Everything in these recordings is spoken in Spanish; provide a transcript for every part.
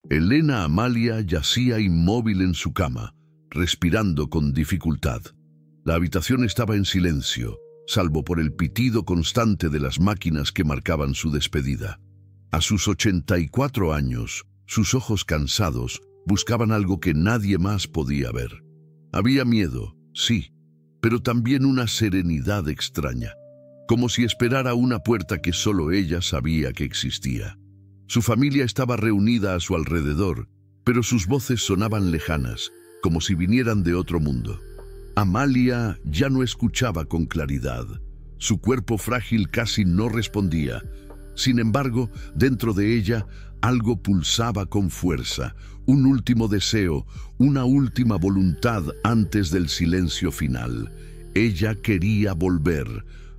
Elena Amalia yacía inmóvil en su cama, respirando con dificultad. La habitación estaba en silencio, salvo por el pitido constante de las máquinas que marcaban su despedida. A sus 84 años, sus ojos cansados buscaban algo que nadie más podía ver. Había miedo, sí, pero también una serenidad extraña, como si esperara una puerta que solo ella sabía que existía. Su familia estaba reunida a su alrededor, pero sus voces sonaban lejanas, como si vinieran de otro mundo. Amalia ya no escuchaba con claridad. Su cuerpo frágil casi no respondía. Sin embargo, dentro de ella, algo pulsaba con fuerza, un último deseo, una última voluntad antes del silencio final. Ella quería volver,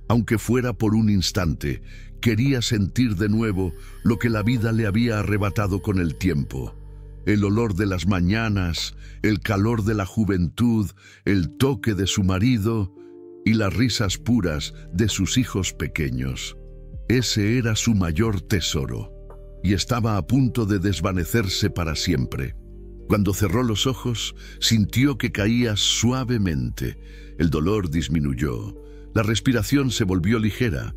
aunque fuera por un instante. Quería sentir de nuevo lo que la vida le había arrebatado con el tiempo. El olor de las mañanas, el calor de la juventud, el toque de su marido y las risas puras de sus hijos pequeños. Ese era su mayor tesoro, y estaba a punto de desvanecerse para siempre. Cuando cerró los ojos, sintió que caía suavemente. El dolor disminuyó, la respiración se volvió ligera.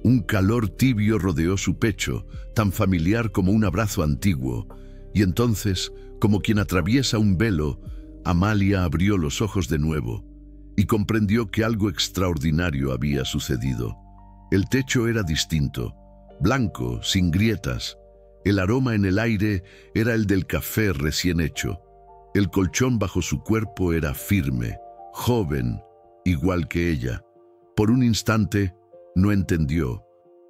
Un calor tibio rodeó su pecho, tan familiar como un abrazo antiguo, y entonces, como quien atraviesa un velo, Amalia abrió los ojos de nuevo y comprendió que algo extraordinario había sucedido. El techo era distinto, blanco, sin grietas. El aroma en el aire era el del café recién hecho. El colchón bajo su cuerpo era firme, joven, igual que ella. Por un instante, no entendió.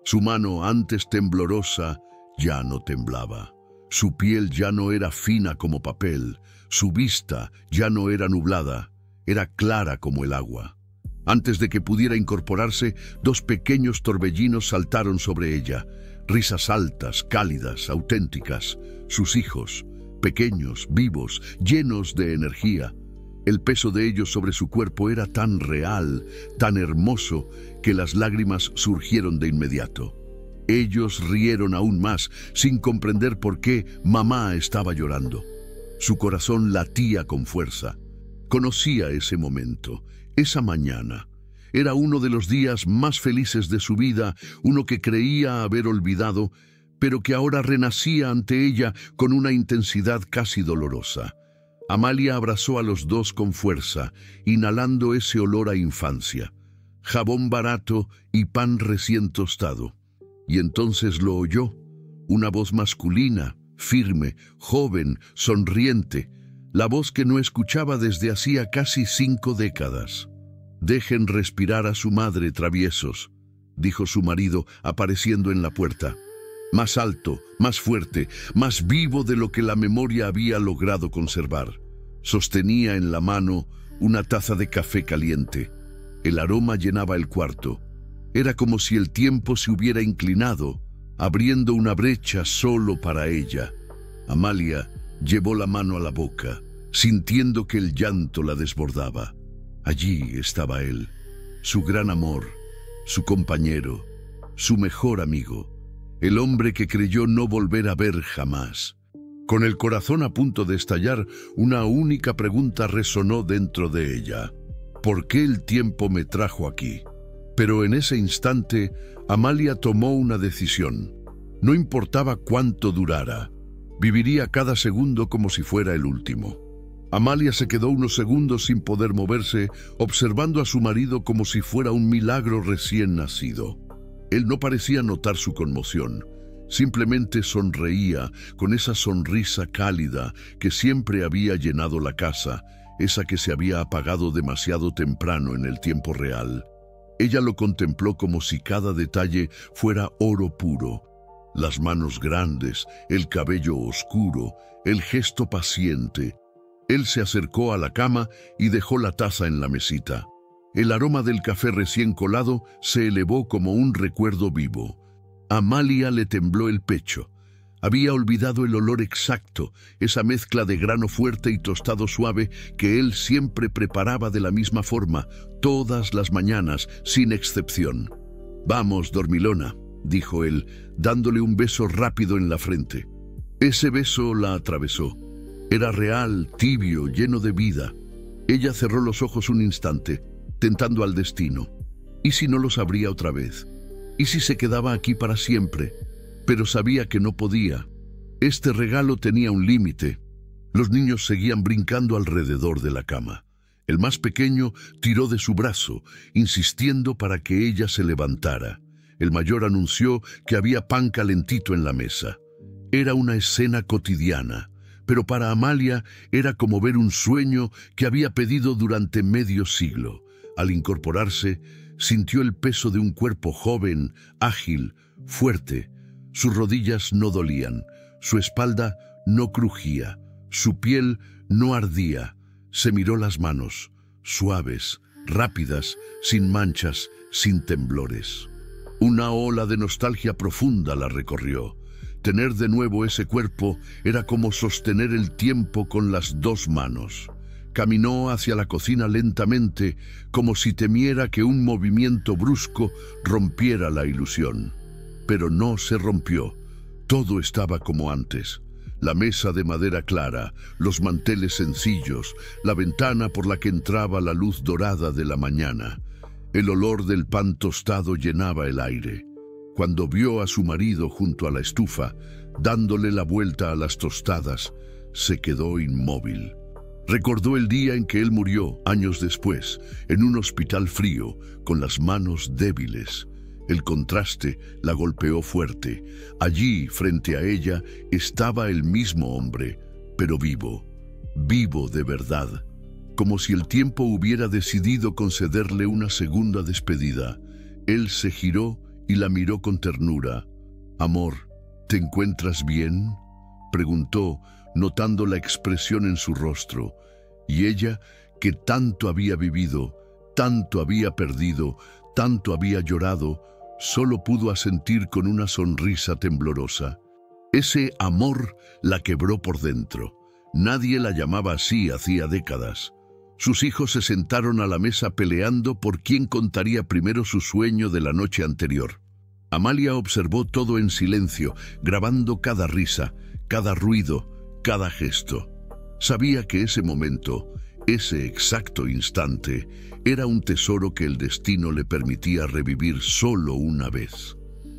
Su mano, antes temblorosa, ya no temblaba. Su piel ya no era fina como papel. Su vista ya no era nublada. Era clara como el agua. Antes de que pudiera incorporarse, dos pequeños torbellinos saltaron sobre ella. Risas altas, cálidas, auténticas. Sus hijos, pequeños, vivos, llenos de energía. El peso de ellos sobre su cuerpo era tan real, tan hermoso, que las lágrimas surgieron de inmediato. Ellos rieron aún más, sin comprender por qué mamá estaba llorando. Su corazón latía con fuerza. Conocía ese momento, esa mañana. Era uno de los días más felices de su vida, uno que creía haber olvidado, pero que ahora renacía ante ella con una intensidad casi dolorosa. Amalia abrazó a los dos con fuerza, inhalando ese olor a infancia, jabón barato y pan recién tostado. Y entonces lo oyó, una voz masculina, firme, joven, sonriente, la voz que no escuchaba desde hacía casi 5 décadas. «Dejen respirar a su madre, traviesos», dijo su marido, apareciendo en la puerta. Más alto, más fuerte, más vivo de lo que la memoria había logrado conservar. Sostenía en la mano una taza de café caliente. El aroma llenaba el cuarto. Era como si el tiempo se hubiera inclinado, abriendo una brecha solo para ella. Amalia llevó la mano a la boca, sintiendo que el llanto la desbordaba. Allí estaba él, su gran amor, su compañero, su mejor amigo, el hombre que creyó no volver a ver jamás. Con el corazón a punto de estallar, una única pregunta resonó dentro de ella. ¿Por qué el tiempo me trajo aquí? Pero en ese instante, Amalia tomó una decisión. No importaba cuánto durara. Viviría cada segundo como si fuera el último. Amalia se quedó unos segundos sin poder moverse, observando a su marido como si fuera un milagro recién nacido. Él no parecía notar su conmoción. Simplemente sonreía con esa sonrisa cálida que siempre había llenado la casa, esa que se había apagado demasiado temprano en el tiempo real. Ella lo contempló como si cada detalle fuera oro puro. Las manos grandes, el cabello oscuro, el gesto paciente. Él se acercó a la cama y dejó la taza en la mesita. El aroma del café recién colado se elevó como un recuerdo vivo. Amalia le tembló el pecho. Había olvidado el olor exacto, esa mezcla de grano fuerte y tostado suave que él siempre preparaba de la misma forma, todas las mañanas, sin excepción. «Vamos, dormilona», dijo él, dándole un beso rápido en la frente. Ese beso la atravesó. Era real, tibio, lleno de vida. Ella cerró los ojos un instante, tentando al destino. ¿Y si no los abría otra vez? ¿Y si se quedaba aquí para siempre? Pero sabía que no podía. Este regalo tenía un límite. Los niños seguían brincando alrededor de la cama. El más pequeño tiró de su brazo, insistiendo para que ella se levantara. El mayor anunció que había pan calentito en la mesa. Era una escena cotidiana, pero para Amalia era como ver un sueño que había pedido durante medio siglo. Al incorporarse, sintió el peso de un cuerpo joven, ágil, fuerte. Sus rodillas no dolían, su espalda no crujía, su piel no ardía. Se miró las manos, suaves, rápidas, sin manchas, sin temblores. Una ola de nostalgia profunda la recorrió. Tener de nuevo ese cuerpo era como sostener el tiempo con las dos manos. Caminó hacia la cocina lentamente, como si temiera que un movimiento brusco rompiera la ilusión. Pero no se rompió. Todo estaba como antes. La mesa de madera clara, los manteles sencillos, la ventana por la que entraba la luz dorada de la mañana. El olor del pan tostado llenaba el aire. Cuando vio a su marido junto a la estufa, dándole la vuelta a las tostadas, se quedó inmóvil. Recordó el día en que él murió, años después, en un hospital frío, con las manos débiles. El contraste la golpeó fuerte. Allí, frente a ella, estaba el mismo hombre, pero vivo, vivo de verdad, como si el tiempo hubiera decidido concederle una segunda despedida. Él se giró y la miró con ternura. «Amor, ¿te encuentras bien?», preguntó, notando la expresión en su rostro. Y ella, que tanto había vivido, tanto había perdido, tanto había llorado, solo pudo asentir con una sonrisa temblorosa. Ese amor la quebró por dentro. Nadie la llamaba así hacía décadas. Sus hijos se sentaron a la mesa peleando por quién contaría primero su sueño de la noche anterior. Amalia observó todo en silencio, grabando cada risa, cada ruido, cada gesto. Sabía que ese momento, ese exacto instante, era un tesoro que el destino le permitía revivir solo una vez.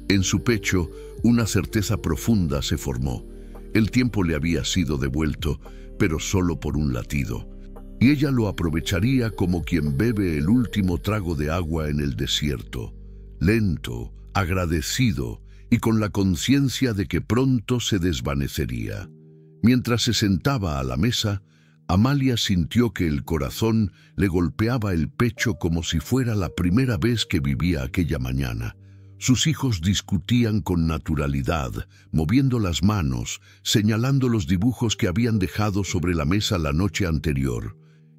En su pecho, una certeza profunda se formó. El tiempo le había sido devuelto, pero solo por un latido. Y ella lo aprovecharía como quien bebe el último trago de agua en el desierto, lento, agradecido y con la conciencia de que pronto se desvanecería. Mientras se sentaba a la mesa, Amalia sintió que el corazón le golpeaba el pecho como si fuera la primera vez que vivía aquella mañana. Sus hijos discutían con naturalidad, moviendo las manos, señalando los dibujos que habían dejado sobre la mesa la noche anterior.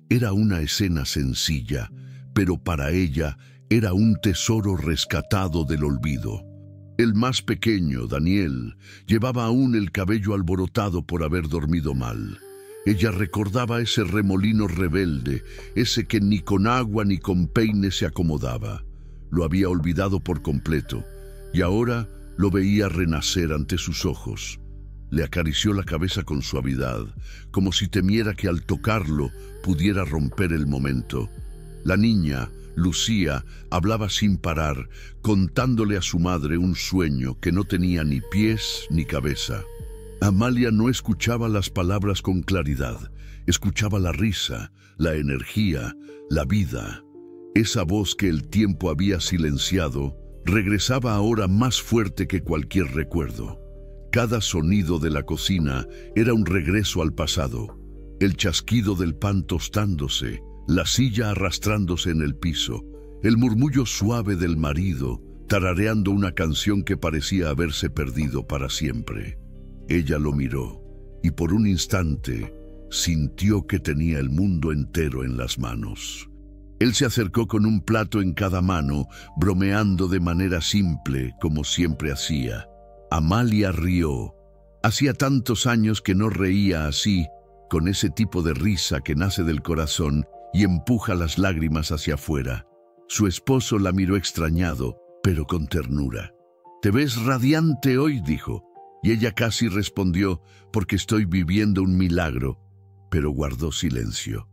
Era una escena sencilla, pero para ella era un tesoro rescatado del olvido. El más pequeño, Daniel, llevaba aún el cabello alborotado por haber dormido mal. Ella recordaba ese remolino rebelde, ese que ni con agua ni con peine se acomodaba. Lo había olvidado por completo, y ahora lo veía renacer ante sus ojos. Le acarició la cabeza con suavidad, como si temiera que al tocarlo pudiera romper el momento. La niña, Lucía, hablaba sin parar, contándole a su madre un sueño que no tenía ni pies ni cabeza. Amalia no escuchaba las palabras con claridad, escuchaba la risa, la energía, la vida. Esa voz que el tiempo había silenciado regresaba ahora más fuerte que cualquier recuerdo. Cada sonido de la cocina era un regreso al pasado. El chasquido del pan tostándose, la silla arrastrándose en el piso, el murmullo suave del marido, tarareando una canción que parecía haberse perdido para siempre. Ella lo miró y por un instante sintió que tenía el mundo entero en las manos. Él se acercó con un plato en cada mano, bromeando de manera simple, como siempre hacía. Amalia rió. Hacía tantos años que no reía así, con ese tipo de risa que nace del corazón y empuja las lágrimas hacia afuera. Su esposo la miró extrañado, pero con ternura. «Te ves radiante hoy», dijo. Y ella casi respondió, porque estoy viviendo un milagro, pero guardó silencio.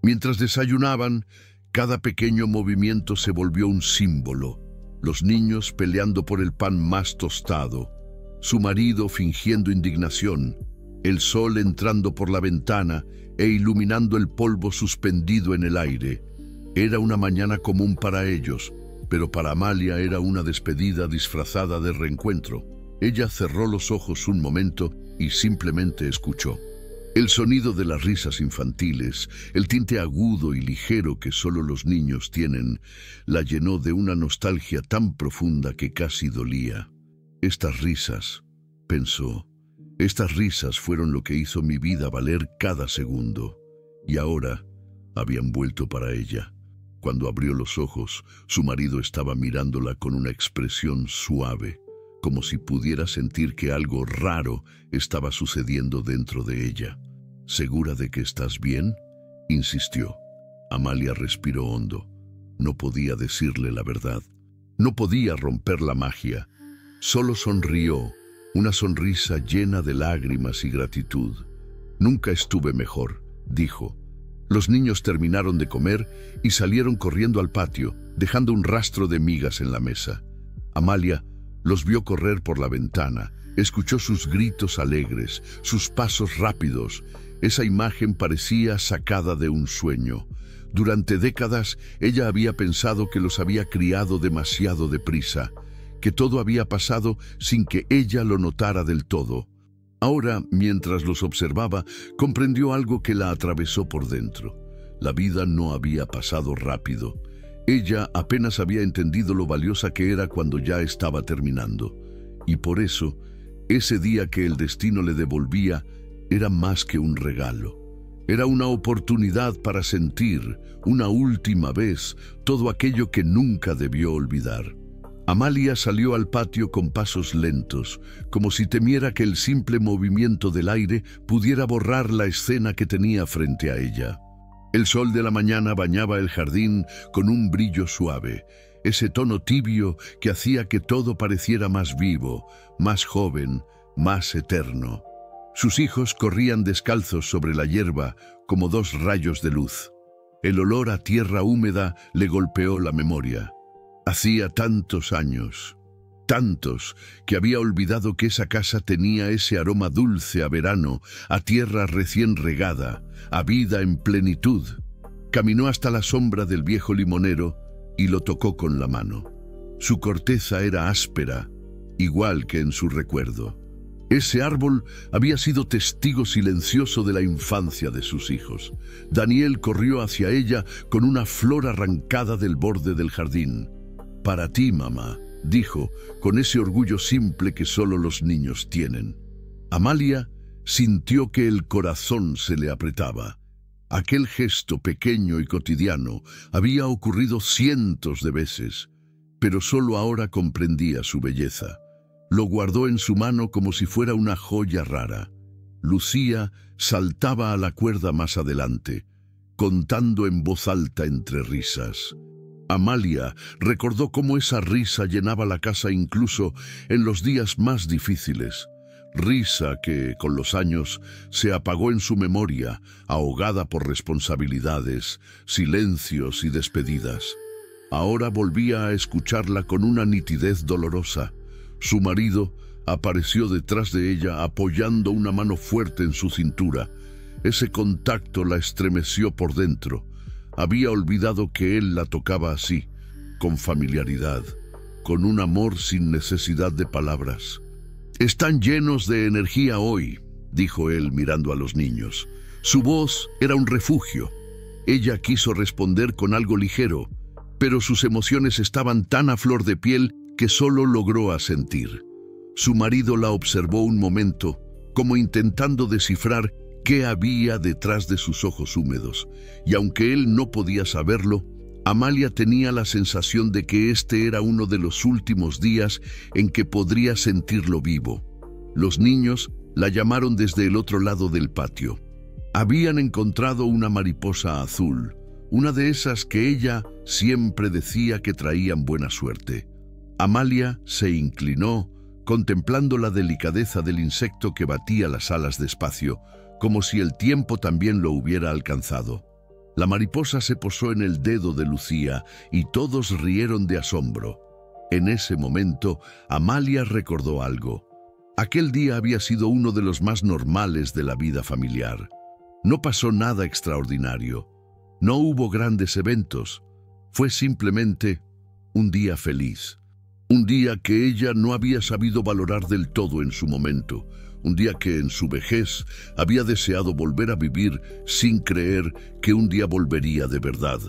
Mientras desayunaban, cada pequeño movimiento se volvió un símbolo. Los niños peleando por el pan más tostado, su marido fingiendo indignación, el sol entrando por la ventana e iluminando el polvo suspendido en el aire. Era una mañana común para ellos, pero para Amalia era una despedida disfrazada de reencuentro. Ella cerró los ojos un momento y simplemente escuchó. El sonido de las risas infantiles, el tinte agudo y ligero que solo los niños tienen, la llenó de una nostalgia tan profunda que casi dolía. Estas risas, pensó, estas risas fueron lo que hizo mi vida valer cada segundo. Y ahora habían vuelto para ella. Cuando abrió los ojos, su marido estaba mirándola con una expresión suave, como si pudiera sentir que algo raro estaba sucediendo dentro de ella. ¿Segura de que estás bien?, insistió. Amalia respiró hondo. No podía decirle la verdad. No podía romper la magia. Solo sonrió, una sonrisa llena de lágrimas y gratitud. Nunca estuve mejor, dijo. Los niños terminaron de comer y salieron corriendo al patio, dejando un rastro de migas en la mesa. Amalia los vio correr por la ventana, escuchó sus gritos alegres, sus pasos rápidos. Esa imagen parecía sacada de un sueño. Durante décadas ella había pensado que los había criado demasiado deprisa, que todo había pasado sin que ella lo notara del todo. Ahora, mientras los observaba, comprendió algo que la atravesó por dentro. La vida no había pasado rápido. Ella apenas había entendido lo valiosa que era cuando ya estaba terminando. Y por eso, ese día que el destino le devolvía era más que un regalo. Era una oportunidad para sentir, una última vez, todo aquello que nunca debió olvidar. Amalia salió al patio con pasos lentos, como si temiera que el simple movimiento del aire pudiera borrar la escena que tenía frente a ella. El sol de la mañana bañaba el jardín con un brillo suave, ese tono tibio que hacía que todo pareciera más vivo, más joven, más eterno. Sus hijos corrían descalzos sobre la hierba como dos rayos de luz. El olor a tierra húmeda le golpeó la memoria. Hacía tantos años, tantos, que había olvidado que esa casa tenía ese aroma dulce a verano, a tierra recién regada, a vida en plenitud. Caminó hasta la sombra del viejo limonero y lo tocó con la mano. Su corteza era áspera, igual que en su recuerdo. Ese árbol había sido testigo silencioso de la infancia de sus hijos. Daniel corrió hacia ella con una flor arrancada del borde del jardín. «Para ti, mamá», dijo, con ese orgullo simple que solo los niños tienen. Amalia sintió que el corazón se le apretaba. Aquel gesto pequeño y cotidiano había ocurrido cientos de veces, pero solo ahora comprendía su belleza. Lo guardó en su mano como si fuera una joya rara. Lucía saltaba a la cuerda más adelante, contando en voz alta entre risas. Amalia recordó cómo esa risa llenaba la casa incluso en los días más difíciles. Risa que, con los años, se apagó en su memoria, ahogada por responsabilidades, silencios y despedidas. Ahora volvía a escucharla con una nitidez dolorosa. Su marido apareció detrás de ella apoyando una mano fuerte en su cintura. Ese contacto la estremeció por dentro. Había olvidado que él la tocaba así, con familiaridad, con un amor sin necesidad de palabras. «Están llenos de energía hoy», dijo él mirando a los niños. Su voz era un refugio. Ella quiso responder con algo ligero, pero sus emociones estaban tan a flor de piel que solo logró asentir. Su marido la observó un momento, como intentando descifrar qué había detrás de sus ojos húmedos, y aunque él no podía saberlo, Amalia tenía la sensación de que este era uno de los últimos días en que podría sentirlo vivo. Los niños la llamaron desde el otro lado del patio. Habían encontrado una mariposa azul, una de esas que ella siempre decía que traían buena suerte. Amalia se inclinó, contemplando la delicadeza del insecto que batía las alas despacio, como si el tiempo también lo hubiera alcanzado. La mariposa se posó en el dedo de Lucía y todos rieron de asombro. En ese momento, Amalia recordó algo. Aquel día había sido uno de los más normales de la vida familiar. No pasó nada extraordinario. No hubo grandes eventos. Fue simplemente un día feliz. Un día que ella no había sabido valorar del todo en su momento. Un día que en su vejez había deseado volver a vivir sin creer que un día volvería de verdad.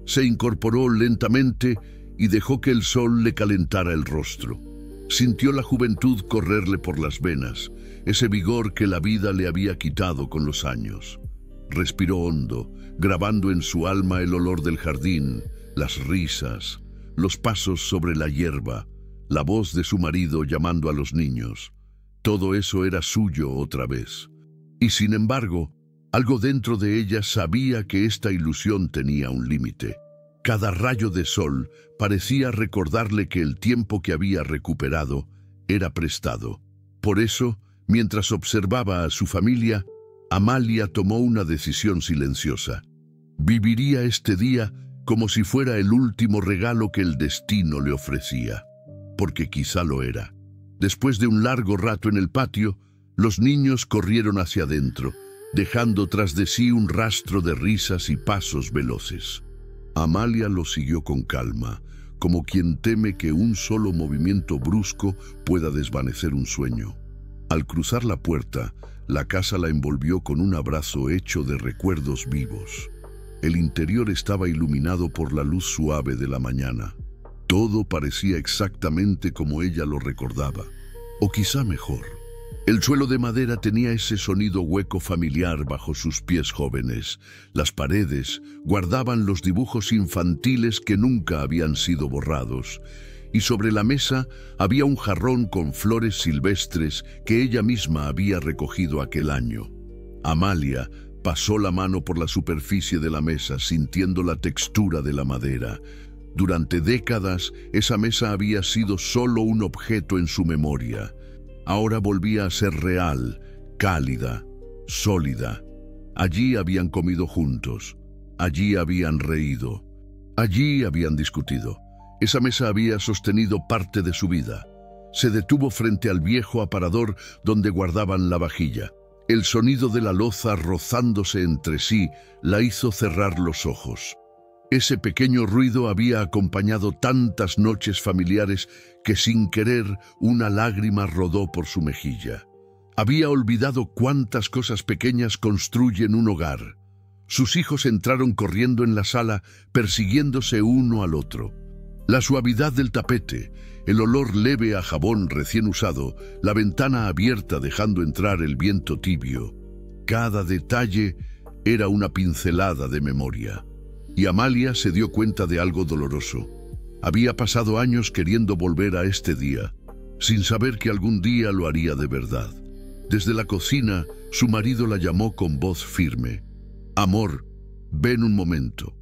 Se incorporó lentamente y dejó que el sol le calentara el rostro. Sintió la juventud correrle por las venas, ese vigor que la vida le había quitado con los años. Respiró hondo, grabando en su alma el olor del jardín, las risas, los pasos sobre la hierba, la voz de su marido llamando a los niños. Todo eso era suyo otra vez. Y sin embargo, algo dentro de ella sabía que esta ilusión tenía un límite. Cada rayo de sol parecía recordarle que el tiempo que había recuperado era prestado. Por eso, mientras observaba a su familia, Amalia tomó una decisión silenciosa. Viviría este día como si fuera el último regalo que el destino le ofrecía, porque quizá lo era. Después de un largo rato en el patio, los niños corrieron hacia adentro, dejando tras de sí un rastro de risas y pasos veloces. Amalia lo siguió con calma, como quien teme que un solo movimiento brusco pueda desvanecer un sueño. Al cruzar la puerta, la casa la envolvió con un abrazo hecho de recuerdos vivos. El interior estaba iluminado por la luz suave de la mañana. Todo parecía exactamente como ella lo recordaba, o quizá mejor. El suelo de madera tenía ese sonido hueco familiar bajo sus pies jóvenes. Las paredes guardaban los dibujos infantiles que nunca habían sido borrados. Y sobre la mesa había un jarrón con flores silvestres que ella misma había recogido aquel año. Amalia pasó la mano por la superficie de la mesa, sintiendo la textura de la madera. Durante décadas, esa mesa había sido solo un objeto en su memoria. Ahora volvía a ser real, cálida, sólida. Allí habían comido juntos, allí habían reído, allí habían discutido. Esa mesa había sostenido parte de su vida. Se detuvo frente al viejo aparador donde guardaban la vajilla. El sonido de la loza rozándose entre sí la hizo cerrar los ojos. Ese pequeño ruido había acompañado tantas noches familiares que sin querer una lágrima rodó por su mejilla. Había olvidado cuántas cosas pequeñas construyen un hogar. Sus hijos entraron corriendo en la sala, persiguiéndose uno al otro. La suavidad del tapete, el olor leve a jabón recién usado, la ventana abierta dejando entrar el viento tibio. Cada detalle era una pincelada de memoria. Y Amalia se dio cuenta de algo doloroso. Había pasado años queriendo volver a este día, sin saber que algún día lo haría de verdad. Desde la cocina, su marido la llamó con voz firme. «Amor, ven un momento».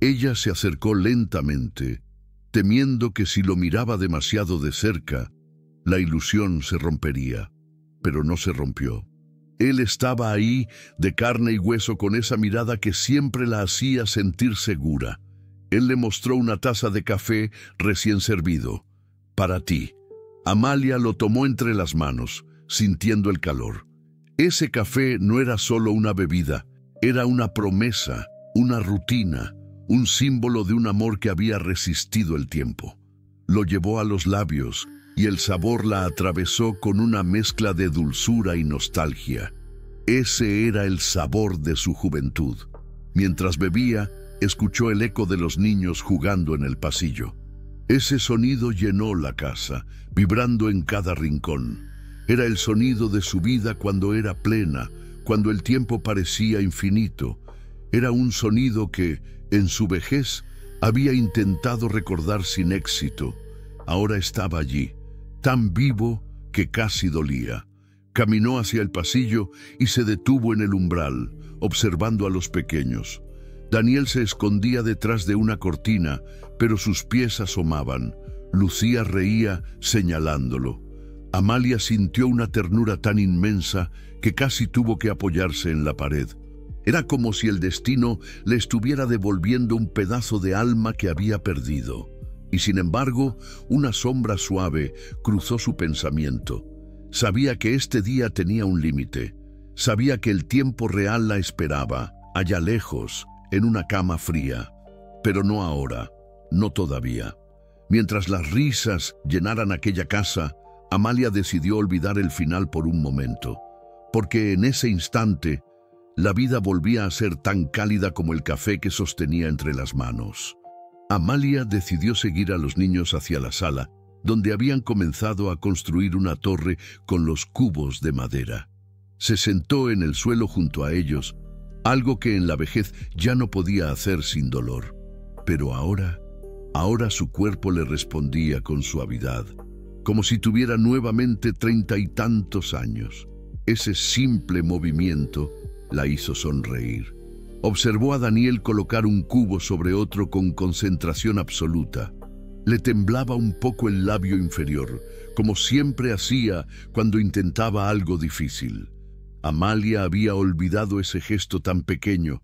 Ella se acercó lentamente, temiendo que si lo miraba demasiado de cerca, la ilusión se rompería. Pero no se rompió. Él estaba ahí, de carne y hueso, con esa mirada que siempre la hacía sentir segura. Él le mostró una taza de café recién servido. «Para ti». Amalia lo tomó entre las manos, sintiendo el calor. Ese café no era solo una bebida, era una promesa, una rutina, un símbolo de un amor que había resistido el tiempo. Lo llevó a los labios, y el sabor la atravesó con una mezcla de dulzura y nostalgia. Ese era el sabor de su juventud. Mientras bebía, escuchó el eco de los niños jugando en el pasillo. Ese sonido llenó la casa, vibrando en cada rincón. Era el sonido de su vida cuando era plena, cuando el tiempo parecía infinito. Era un sonido que, en su vejez, había intentado recordar sin éxito. Ahora estaba allí, tan vivo que casi dolía. Caminó hacia el pasillo y se detuvo en el umbral, observando a los pequeños. Daniel se escondía detrás de una cortina, pero sus pies asomaban. Lucía reía señalándolo. Amalia sintió una ternura tan inmensa que casi tuvo que apoyarse en la pared. Era como si el destino le estuviera devolviendo un pedazo de alma que había perdido. Y sin embargo, una sombra suave cruzó su pensamiento. Sabía que este día tenía un límite. Sabía que el tiempo real la esperaba, allá lejos, en una cama fría. Pero no ahora, no todavía. Mientras las risas llenaran aquella casa, Amalia decidió olvidar el final por un momento, porque en ese instante la vida volvía a ser tan cálida como el café que sostenía entre las manos. Amalia decidió seguir a los niños hacia la sala, donde habían comenzado a construir una torre con los cubos de madera. Se sentó en el suelo junto a ellos, algo que en la vejez ya no podía hacer sin dolor. Pero ahora su cuerpo le respondía con suavidad, como si tuviera nuevamente 30 y tantos años. Ese simple movimiento la hizo sonreír. Observó a Daniel colocar un cubo sobre otro con concentración absoluta. Le temblaba un poco el labio inferior, como siempre hacía cuando intentaba algo difícil. Amalia había olvidado ese gesto tan pequeño,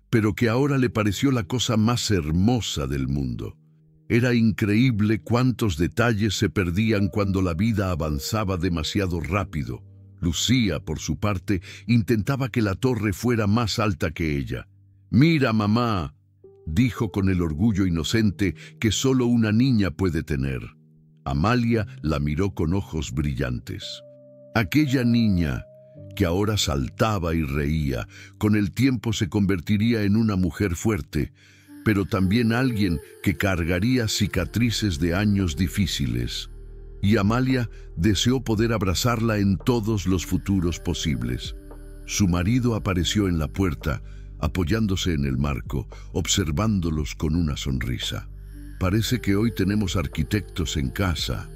pero que ahora le pareció la cosa más hermosa del mundo. Era increíble cuántos detalles se perdían cuando la vida avanzaba demasiado rápido. Lucía, por su parte, intentaba que la torre fuera más alta que ella. «Mira, mamá», dijo con el orgullo inocente que solo una niña puede tener. Amalia la miró con ojos brillantes. Aquella niña, que ahora saltaba y reía, con el tiempo se convertiría en una mujer fuerte, pero también alguien que cargaría cicatrices de años difíciles. Y Amalia deseó poder abrazarla en todos los futuros posibles. Su marido apareció en la puerta, apoyándose en el marco, observándolos con una sonrisa. «Parece que hoy tenemos arquitectos en casa»,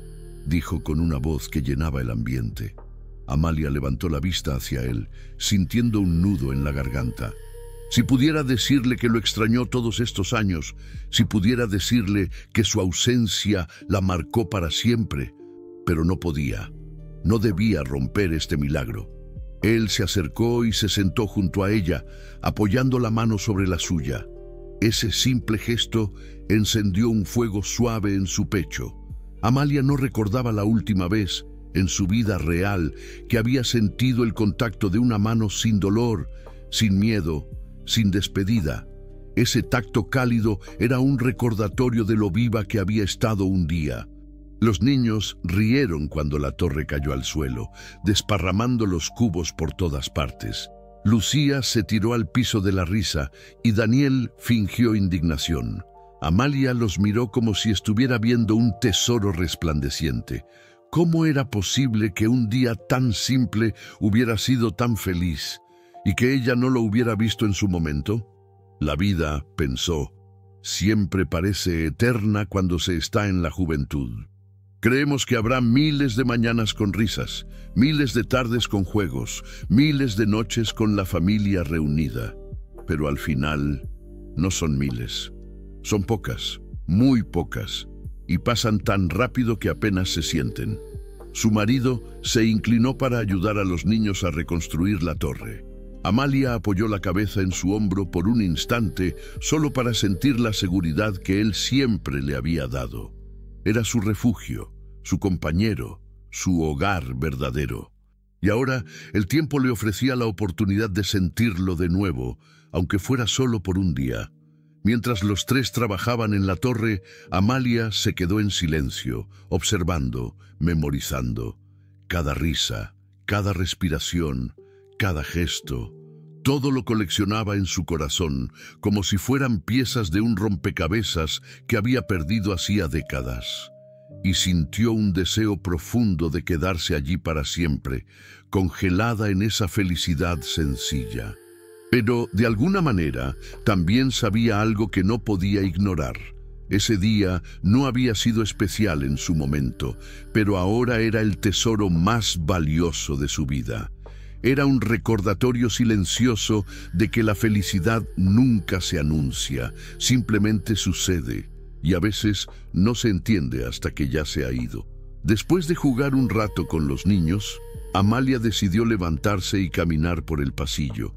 dijo con una voz que llenaba el ambiente. Amalia levantó la vista hacia él, sintiendo un nudo en la garganta. Si pudiera decirle que lo extrañó todos estos años, si pudiera decirle que su ausencia la marcó para siempre, pero no podía, no debía romper este milagro. Él se acercó y se sentó junto a ella, apoyando la mano sobre la suya. Ese simple gesto encendió un fuego suave en su pecho. Amalia no recordaba la última vez, en su vida real, que había sentido el contacto de una mano sin dolor, sin miedo, sin despedida. Ese tacto cálido era un recordatorio de lo viva que había estado un día. Los niños rieron cuando la torre cayó al suelo, desparramando los cubos por todas partes. Lucía se tiró al piso de la risa y Daniel fingió indignación. Amalia los miró como si estuviera viendo un tesoro resplandeciente. ¿Cómo era posible que un día tan simple hubiera sido tan feliz y que ella no lo hubiera visto en su momento? La vida, pensó, siempre parece eterna cuando se está en la juventud. Creemos que habrá miles de mañanas con risas, miles de tardes con juegos, miles de noches con la familia reunida. Pero al final no son miles. Son pocas, muy pocas, y pasan tan rápido que apenas se sienten. Su marido se inclinó para ayudar a los niños a reconstruir la torre. Amalia apoyó la cabeza en su hombro por un instante, solo para sentir la seguridad que él siempre le había dado. Era su refugio, su compañero, su hogar verdadero. Y ahora el tiempo le ofrecía la oportunidad de sentirlo de nuevo, aunque fuera solo por un día. Mientras los tres trabajaban en la torre, Amalia se quedó en silencio, observando, memorizando. Cada risa, cada respiración, cada gesto, todo lo coleccionaba en su corazón, como si fueran piezas de un rompecabezas que había perdido hacía décadas. Y sintió un deseo profundo de quedarse allí para siempre, congelada en esa felicidad sencilla. Pero, de alguna manera, también sabía algo que no podía ignorar. Ese día no había sido especial en su momento, pero ahora era el tesoro más valioso de su vida. Era un recordatorio silencioso de que la felicidad nunca se anuncia, simplemente sucede, y a veces no se entiende hasta que ya se ha ido. Después de jugar un rato con los niños, Amalia decidió levantarse y caminar por el pasillo.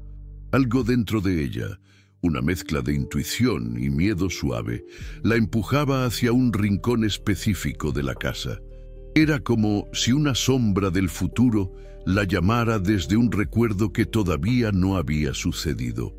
Algo dentro de ella, una mezcla de intuición y miedo suave, la empujaba hacia un rincón específico de la casa. Era como si una sombra del futuro la llamara desde un recuerdo que todavía no había sucedido.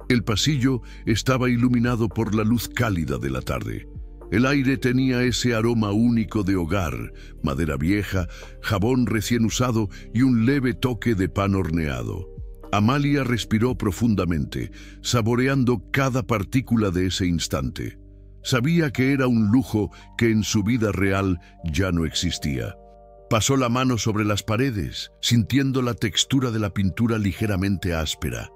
El pasillo estaba iluminado por la luz cálida de la tarde. El aire tenía ese aroma único de hogar, madera vieja, jabón recién usado y un leve toque de pan horneado. Amalia respiró profundamente, saboreando cada partícula de ese instante. Sabía que era un lujo que en su vida real ya no existía. Pasó la mano sobre las paredes, sintiendo la textura de la pintura ligeramente áspera.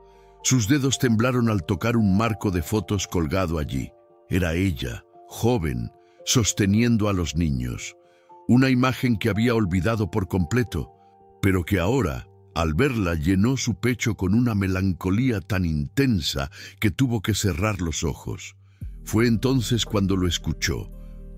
Sus dedos temblaron al tocar un marco de fotos colgado allí. Era ella, joven, sosteniendo a los niños. Una imagen que había olvidado por completo, pero que ahora, al verla, llenó su pecho con una melancolía tan intensa que tuvo que cerrar los ojos. Fue entonces cuando lo escuchó,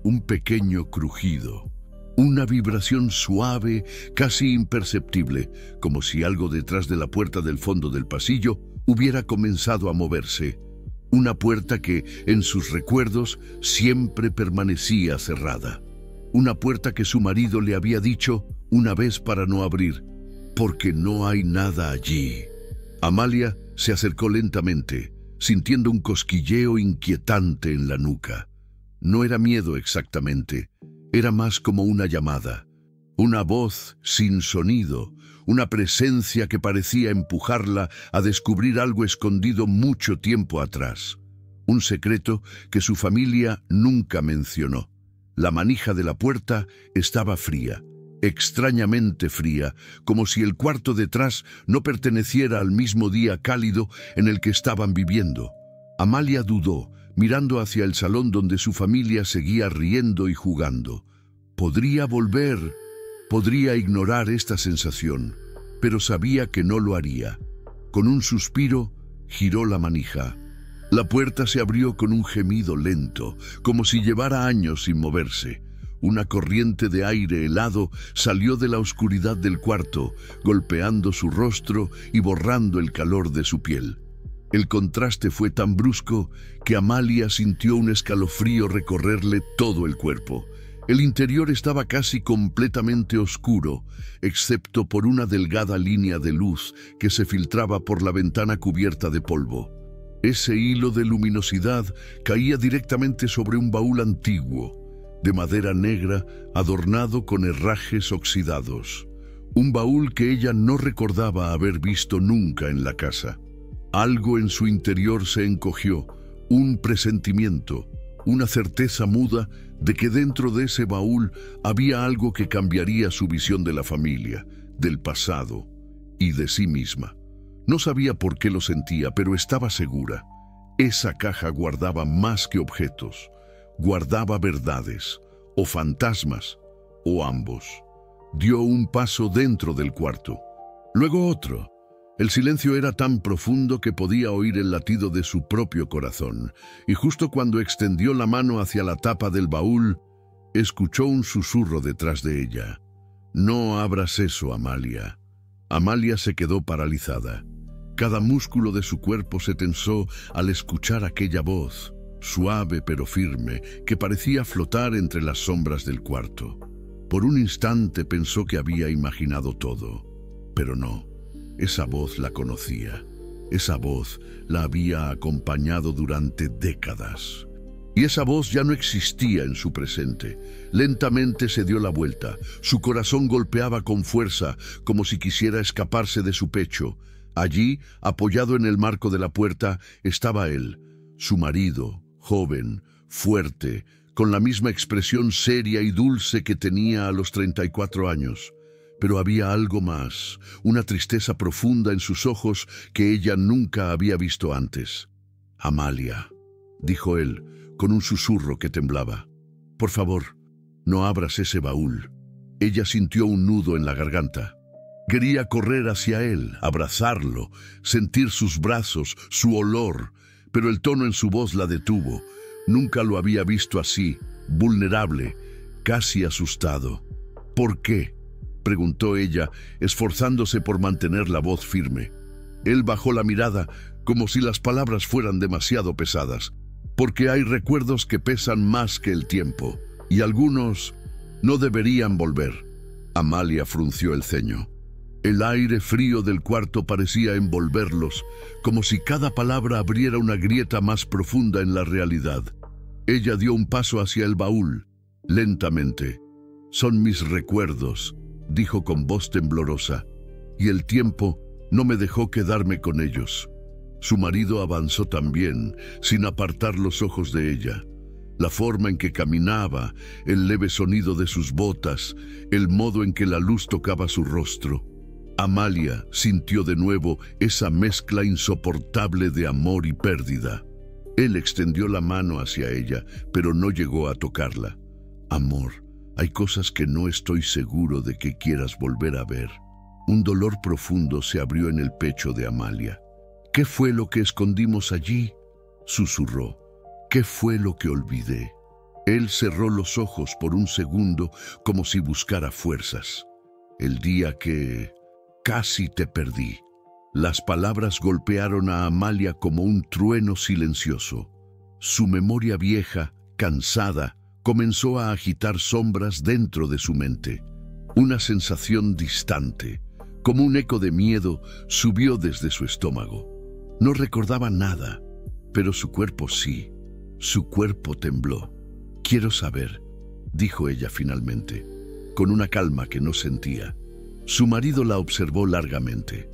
un pequeño crujido, una vibración suave, casi imperceptible, como si algo detrás de la puerta del fondo del pasillo hubiera comenzado a moverse. Una puerta que, en sus recuerdos, siempre permanecía cerrada. Una puerta que su marido le había dicho una vez para no abrir, porque no hay nada allí. Amalia se acercó lentamente, sintiendo un cosquilleo inquietante en la nuca. No era miedo exactamente, era más como una llamada, una voz sin sonido, una presencia que parecía empujarla a descubrir algo escondido mucho tiempo atrás. Un secreto que su familia nunca mencionó. La manija de la puerta estaba fría, extrañamente fría, como si el cuarto detrás no perteneciera al mismo día cálido en el que estaban viviendo. Amalia dudó, mirando hacia el salón donde su familia seguía riendo y jugando. Podría volver, podría ignorar esta sensación, pero sabía que no lo haría. Con un suspiro, giró la manija. La puerta se abrió con un gemido lento, como si llevara años sin moverse. Una corriente de aire helado salió de la oscuridad del cuarto, golpeando su rostro y borrando el calor de su piel. El contraste fue tan brusco que Amalia sintió un escalofrío recorrerle todo el cuerpo. El interior estaba casi completamente oscuro, excepto por una delgada línea de luz que se filtraba por la ventana cubierta de polvo. Ese hilo de luminosidad caía directamente sobre un baúl antiguo, de madera negra, adornado con herrajes oxidados. Un baúl que ella no recordaba haber visto nunca en la casa. Algo en su interior se encogió, un presentimiento, una certeza muda de que dentro de ese baúl había algo que cambiaría su visión de la familia, del pasado y de sí misma. No sabía por qué lo sentía, pero estaba segura. Esa caja guardaba más que objetos, guardaba verdades, o fantasmas, o ambos. Dio un paso dentro del cuarto, luego otro. El silencio era tan profundo que podía oír el latido de su propio corazón, y justo cuando extendió la mano hacia la tapa del baúl, escuchó un susurro detrás de ella. «No abras eso, Amalia». Amalia se quedó paralizada. Cada músculo de su cuerpo se tensó al escuchar aquella voz, suave pero firme, que parecía flotar entre las sombras del cuarto. Por un instante pensó que había imaginado todo, pero no. Esa voz la conocía. Esa voz la había acompañado durante décadas. Y esa voz ya no existía en su presente. Lentamente se dio la vuelta. Su corazón golpeaba con fuerza, como si quisiera escaparse de su pecho. Allí, apoyado en el marco de la puerta, estaba él, su marido, joven, fuerte, con la misma expresión seria y dulce que tenía a los 34 años. Pero había algo más, una tristeza profunda en sus ojos que ella nunca había visto antes. «Amalia», dijo él, con un susurro que temblaba. «Por favor, no abras ese baúl». Ella sintió un nudo en la garganta. Quería correr hacia él, abrazarlo, sentir sus brazos, su olor, pero el tono en su voz la detuvo. Nunca lo había visto así, vulnerable, casi asustado. ¿Por qué?, preguntó ella, esforzándose por mantener la voz firme. Él bajó la mirada, como si las palabras fueran demasiado pesadas. Porque hay recuerdos que pesan más que el tiempo, y algunos no deberían volver. Amalia frunció el ceño. El aire frío del cuarto parecía envolverlos, como si cada palabra abriera una grieta más profunda en la realidad. Ella dio un paso hacia el baúl, lentamente. «Son mis recuerdos», dijo con voz temblorosa, «y el tiempo no me dejó quedarme con ellos». Su marido avanzó también, sin apartar los ojos de ella. La forma en que caminaba, el leve sonido de sus botas, el modo en que la luz tocaba su rostro. Amalia sintió de nuevo esa mezcla insoportable de amor y pérdida. Él extendió la mano hacia ella, pero no llegó a tocarla. «Amor, hay cosas que no estoy seguro de que quieras volver a ver». Un dolor profundo se abrió en el pecho de Amalia. «¿Qué fue lo que escondimos allí?», susurró. «¿Qué fue lo que olvidé?». Él cerró los ojos por un segundo como si buscara fuerzas. «El día que casi te perdí». Las palabras golpearon a Amalia como un trueno silencioso. Su memoria vieja, cansada, comenzó a agitar sombras dentro de su mente. Una sensación distante, como un eco de miedo, subió desde su estómago. No recordaba nada, pero su cuerpo sí. Su cuerpo tembló. «Quiero saber», dijo ella finalmente, con una calma que no sentía. Su marido la observó largamente.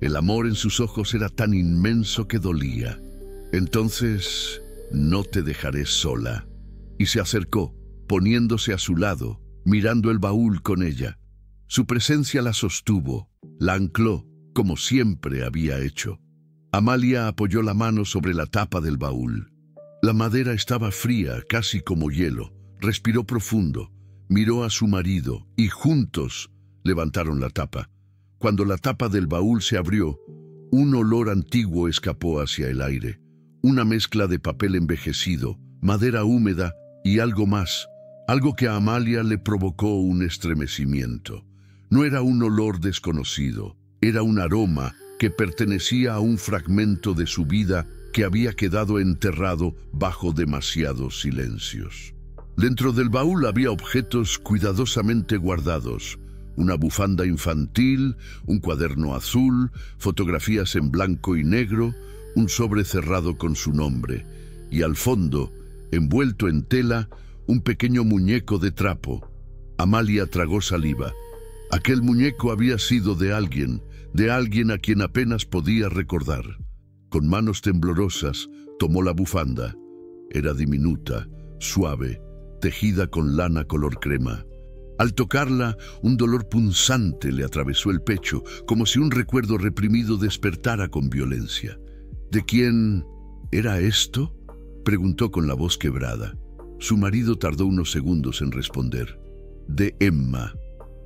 El amor en sus ojos era tan inmenso que dolía. «Entonces, no te dejaré sola». Y se acercó, poniéndose a su lado, mirando el baúl con ella. Su presencia la sostuvo, la ancló, como siempre había hecho. Amalia apoyó la mano sobre la tapa del baúl. La madera estaba fría, casi como hielo. Respiró profundo, miró a su marido y juntos levantaron la tapa. Cuando la tapa del baúl se abrió, un olor antiguo escapó hacia el aire. Una mezcla de papel envejecido, madera húmeda y algo más, algo que a Amalia le provocó un estremecimiento. No era un olor desconocido, era un aroma que pertenecía a un fragmento de su vida que había quedado enterrado bajo demasiados silencios. Dentro del baúl había objetos cuidadosamente guardados: una bufanda infantil, un cuaderno azul, fotografías en blanco y negro, un sobre cerrado con su nombre, y al fondo, envuelto en tela, un pequeño muñeco de trapo. Amalia tragó saliva. Aquel muñeco había sido de alguien a quien apenas podía recordar. Con manos temblorosas tomó la bufanda. Era diminuta, suave, tejida con lana color crema. Al tocarla, un dolor punzante le atravesó el pecho, como si un recuerdo reprimido despertara con violencia. ¿De quién era esto?, preguntó con la voz quebrada. Su marido tardó unos segundos en responder. «De Emma».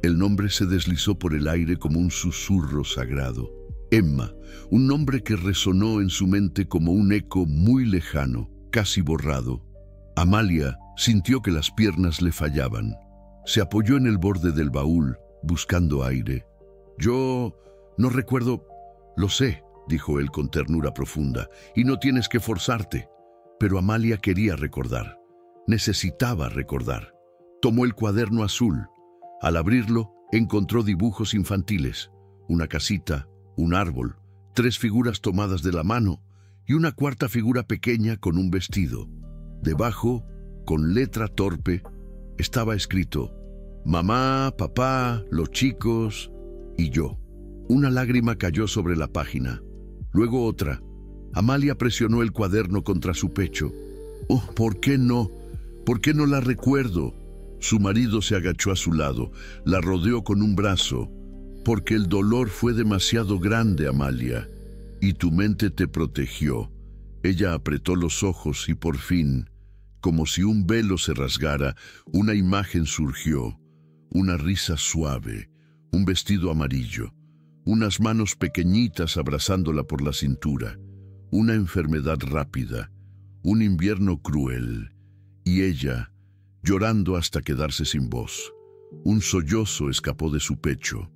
El nombre se deslizó por el aire como un susurro sagrado. Emma, un nombre que resonó en su mente como un eco muy lejano, casi borrado. Amalia sintió que las piernas le fallaban. Se apoyó en el borde del baúl, buscando aire. «Yo no recuerdo». «Lo sé», dijo él con ternura profunda, «y no tienes que forzarte». Pero Amalia quería recordar. Necesitaba recordar. Tomó el cuaderno azul. Al abrirlo, encontró dibujos infantiles: una casita, un árbol, 3 figuras tomadas de la mano y una cuarta figura pequeña con un vestido. Debajo, con letra torpe, estaba escrito: «Mamá, papá, los chicos y yo». Una lágrima cayó sobre la página. Luego otra. Amalia presionó el cuaderno contra su pecho. «Oh, ¿por qué no? ¿Por qué no la recuerdo?». Su marido se agachó a su lado, la rodeó con un brazo. «Porque el dolor fue demasiado grande, Amalia, y tu mente te protegió». Ella apretó los ojos y por fin, como si un velo se rasgara, una imagen surgió. Una risa suave, un vestido amarillo, unas manos pequeñitas abrazándola por la cintura, una enfermedad rápida, un invierno cruel, y ella llorando hasta quedarse sin voz. Un sollozo escapó de su pecho.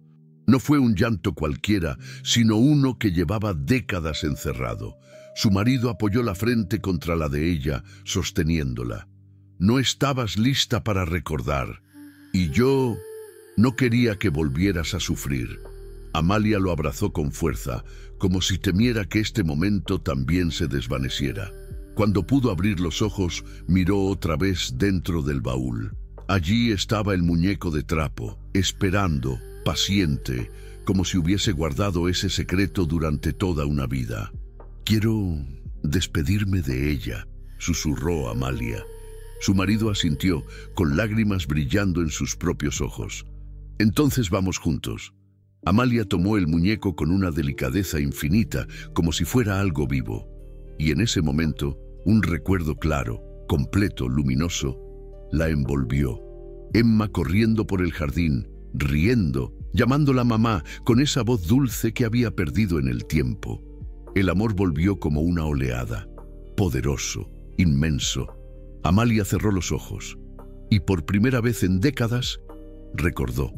No fue un llanto cualquiera, sino uno que llevaba décadas encerrado. Su marido apoyó la frente contra la de ella, sosteniéndola. No estabas lista para recordar, y yo no quería que volvieras a sufrir. Amalia lo abrazó con fuerza, como si temiera que este momento también se desvaneciera. Cuando pudo abrir los ojos, miró otra vez dentro del baúl. Allí estaba el muñeco de trapo, esperando, paciente, como si hubiese guardado ese secreto durante toda una vida. «Quiero despedirme de ella», susurró Amalia. Su marido asintió, con lágrimas brillando en sus propios ojos. «Entonces vamos juntos». Amalia tomó el muñeco con una delicadeza infinita, como si fuera algo vivo. Y en ese momento, un recuerdo claro, completo, luminoso, la envolvió. Emma corriendo por el jardín, riendo, llamándola mamá, con esa voz dulce que había perdido en el tiempo. El amor volvió como una oleada, poderoso, inmenso. Amalia cerró los ojos y por primera vez en décadas recordó.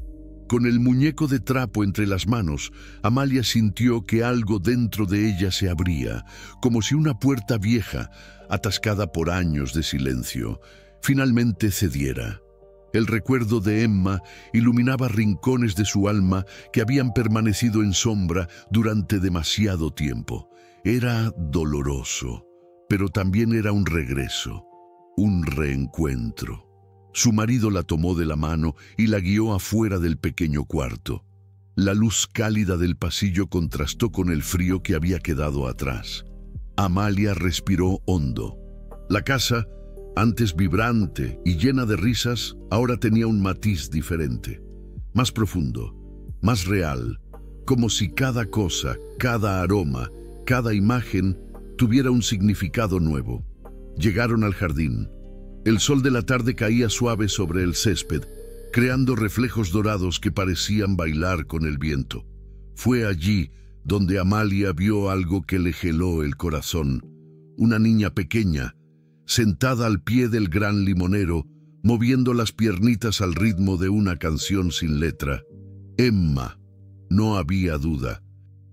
Con el muñeco de trapo entre las manos, Amalia sintió que algo dentro de ella se abría, como si una puerta vieja, atascada por años de silencio, finalmente cediera. El recuerdo de Emma iluminaba rincones de su alma que habían permanecido en sombra durante demasiado tiempo. Era doloroso, pero también era un regreso, un reencuentro. Su marido la tomó de la mano y la guió afuera del pequeño cuarto. La luz cálida del pasillo contrastó con el frío que había quedado atrás. Amalia respiró hondo. La casa, antes vibrante y llena de risas, ahora tenía un matiz diferente, más profundo, más real, como si cada cosa, cada aroma, cada imagen tuviera un significado nuevo. Llegaron al jardín. El sol de la tarde caía suave sobre el césped, creando reflejos dorados que parecían bailar con el viento. Fue allí donde Amalia vio algo que le heló el corazón. Una niña pequeña, sentada al pie del gran limonero, moviendo las piernitas al ritmo de una canción sin letra. Emma, no había duda.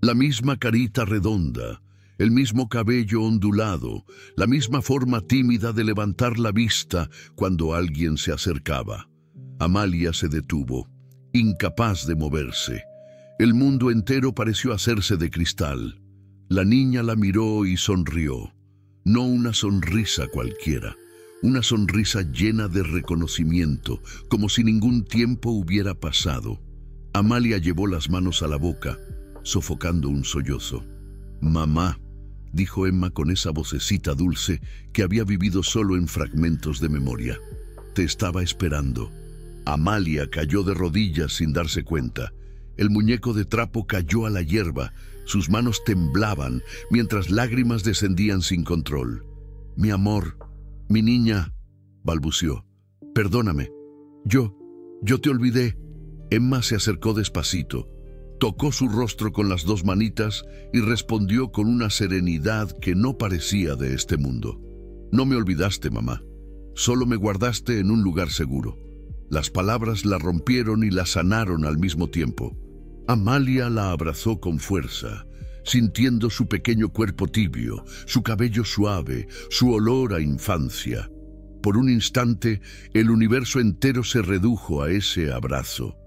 La misma carita redonda, el mismo cabello ondulado, la misma forma tímida de levantar la vista cuando alguien se acercaba. Amalia se detuvo, incapaz de moverse. El mundo entero pareció hacerse de cristal. La niña la miró y sonrió. No una sonrisa cualquiera, una sonrisa llena de reconocimiento, como si ningún tiempo hubiera pasado. Amalia llevó las manos a la boca, sofocando un sollozo. «Mamá», dijo Emma con esa vocecita dulce que había vivido solo en fragmentos de memoria. «Te estaba esperando». Amalia cayó de rodillas sin darse cuenta. El muñeco de trapo cayó a la hierba. Sus manos temblaban mientras lágrimas descendían sin control. «Mi amor, mi niña», balbuceó. «Perdóname. Yo te olvidé». Emma se acercó despacito. Tocó su rostro con las dos manitas y respondió con una serenidad que no parecía de este mundo. «No me olvidaste, mamá. Solo me guardaste en un lugar seguro». Las palabras la rompieron y la sanaron al mismo tiempo. Amalia la abrazó con fuerza, sintiendo su pequeño cuerpo tibio, su cabello suave, su olor a infancia. Por un instante, el universo entero se redujo a ese abrazo.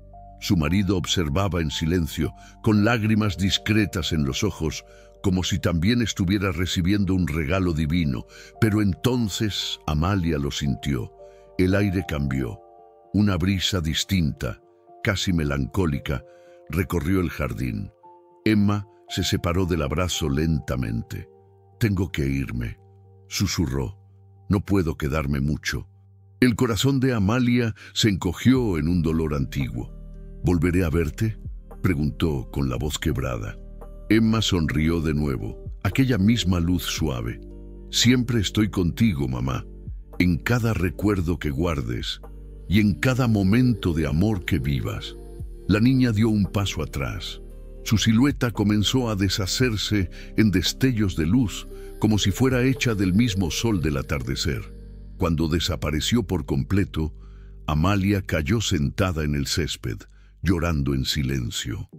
Su marido observaba en silencio, con lágrimas discretas en los ojos, como si también estuviera recibiendo un regalo divino. Pero entonces Amalia lo sintió. El aire cambió. Una brisa distinta, casi melancólica, recorrió el jardín. Emma se separó del abrazo lentamente. «Tengo que irme», susurró. «No puedo quedarme mucho». El corazón de Amalia se encogió en un dolor antiguo. «¿Volveré a verte?», preguntó con la voz quebrada. Emma sonrió de nuevo, aquella misma luz suave. «Siempre estoy contigo, mamá, en cada recuerdo que guardes y en cada momento de amor que vivas». La niña dio un paso atrás. Su silueta comenzó a deshacerse en destellos de luz, como si fuera hecha del mismo sol del atardecer. Cuando desapareció por completo, Amalia cayó sentada en el césped, llorando en silencio.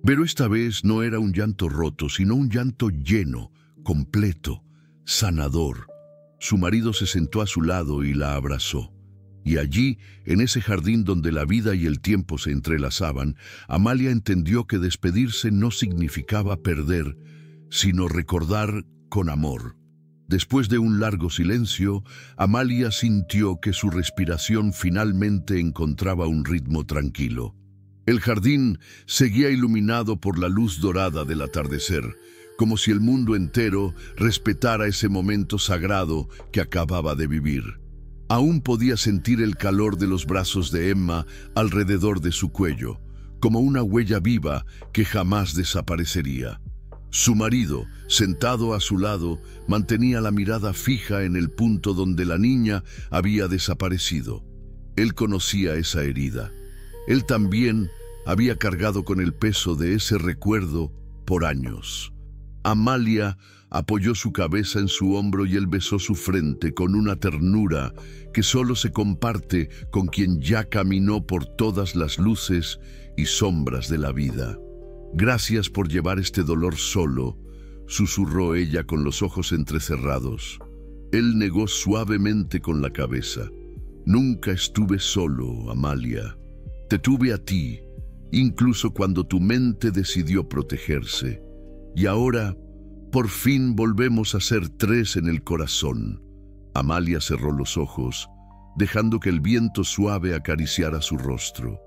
Pero esta vez no era un llanto roto, sino un llanto lleno, completo, sanador. Su marido se sentó a su lado y la abrazó. Y allí, en ese jardín donde la vida y el tiempo se entrelazaban, Amalia entendió que despedirse no significaba perder, sino recordar con amor. Después de un largo silencio, Amalia sintió que su respiración finalmente encontraba un ritmo tranquilo. El jardín seguía iluminado por la luz dorada del atardecer, como si el mundo entero respetara ese momento sagrado que acababa de vivir. Aún podía sentir el calor de los brazos de Emma alrededor de su cuello, como una huella viva que jamás desaparecería. Su marido, sentado a su lado, mantenía la mirada fija en el punto donde la niña había desaparecido. Él conocía esa herida. Él también había cargado con el peso de ese recuerdo por años. Amalia apoyó su cabeza en su hombro y él besó su frente con una ternura que solo se comparte con quien ya caminó por todas las luces y sombras de la vida. «Gracias por llevar este dolor solo», susurró ella con los ojos entrecerrados. Él negó suavemente con la cabeza. «Nunca estuve solo, Amalia. Te tuve a ti, incluso cuando tu mente decidió protegerse. Y ahora, por fin volvemos a ser tres en el corazón». Amalia cerró los ojos, dejando que el viento suave acariciara su rostro.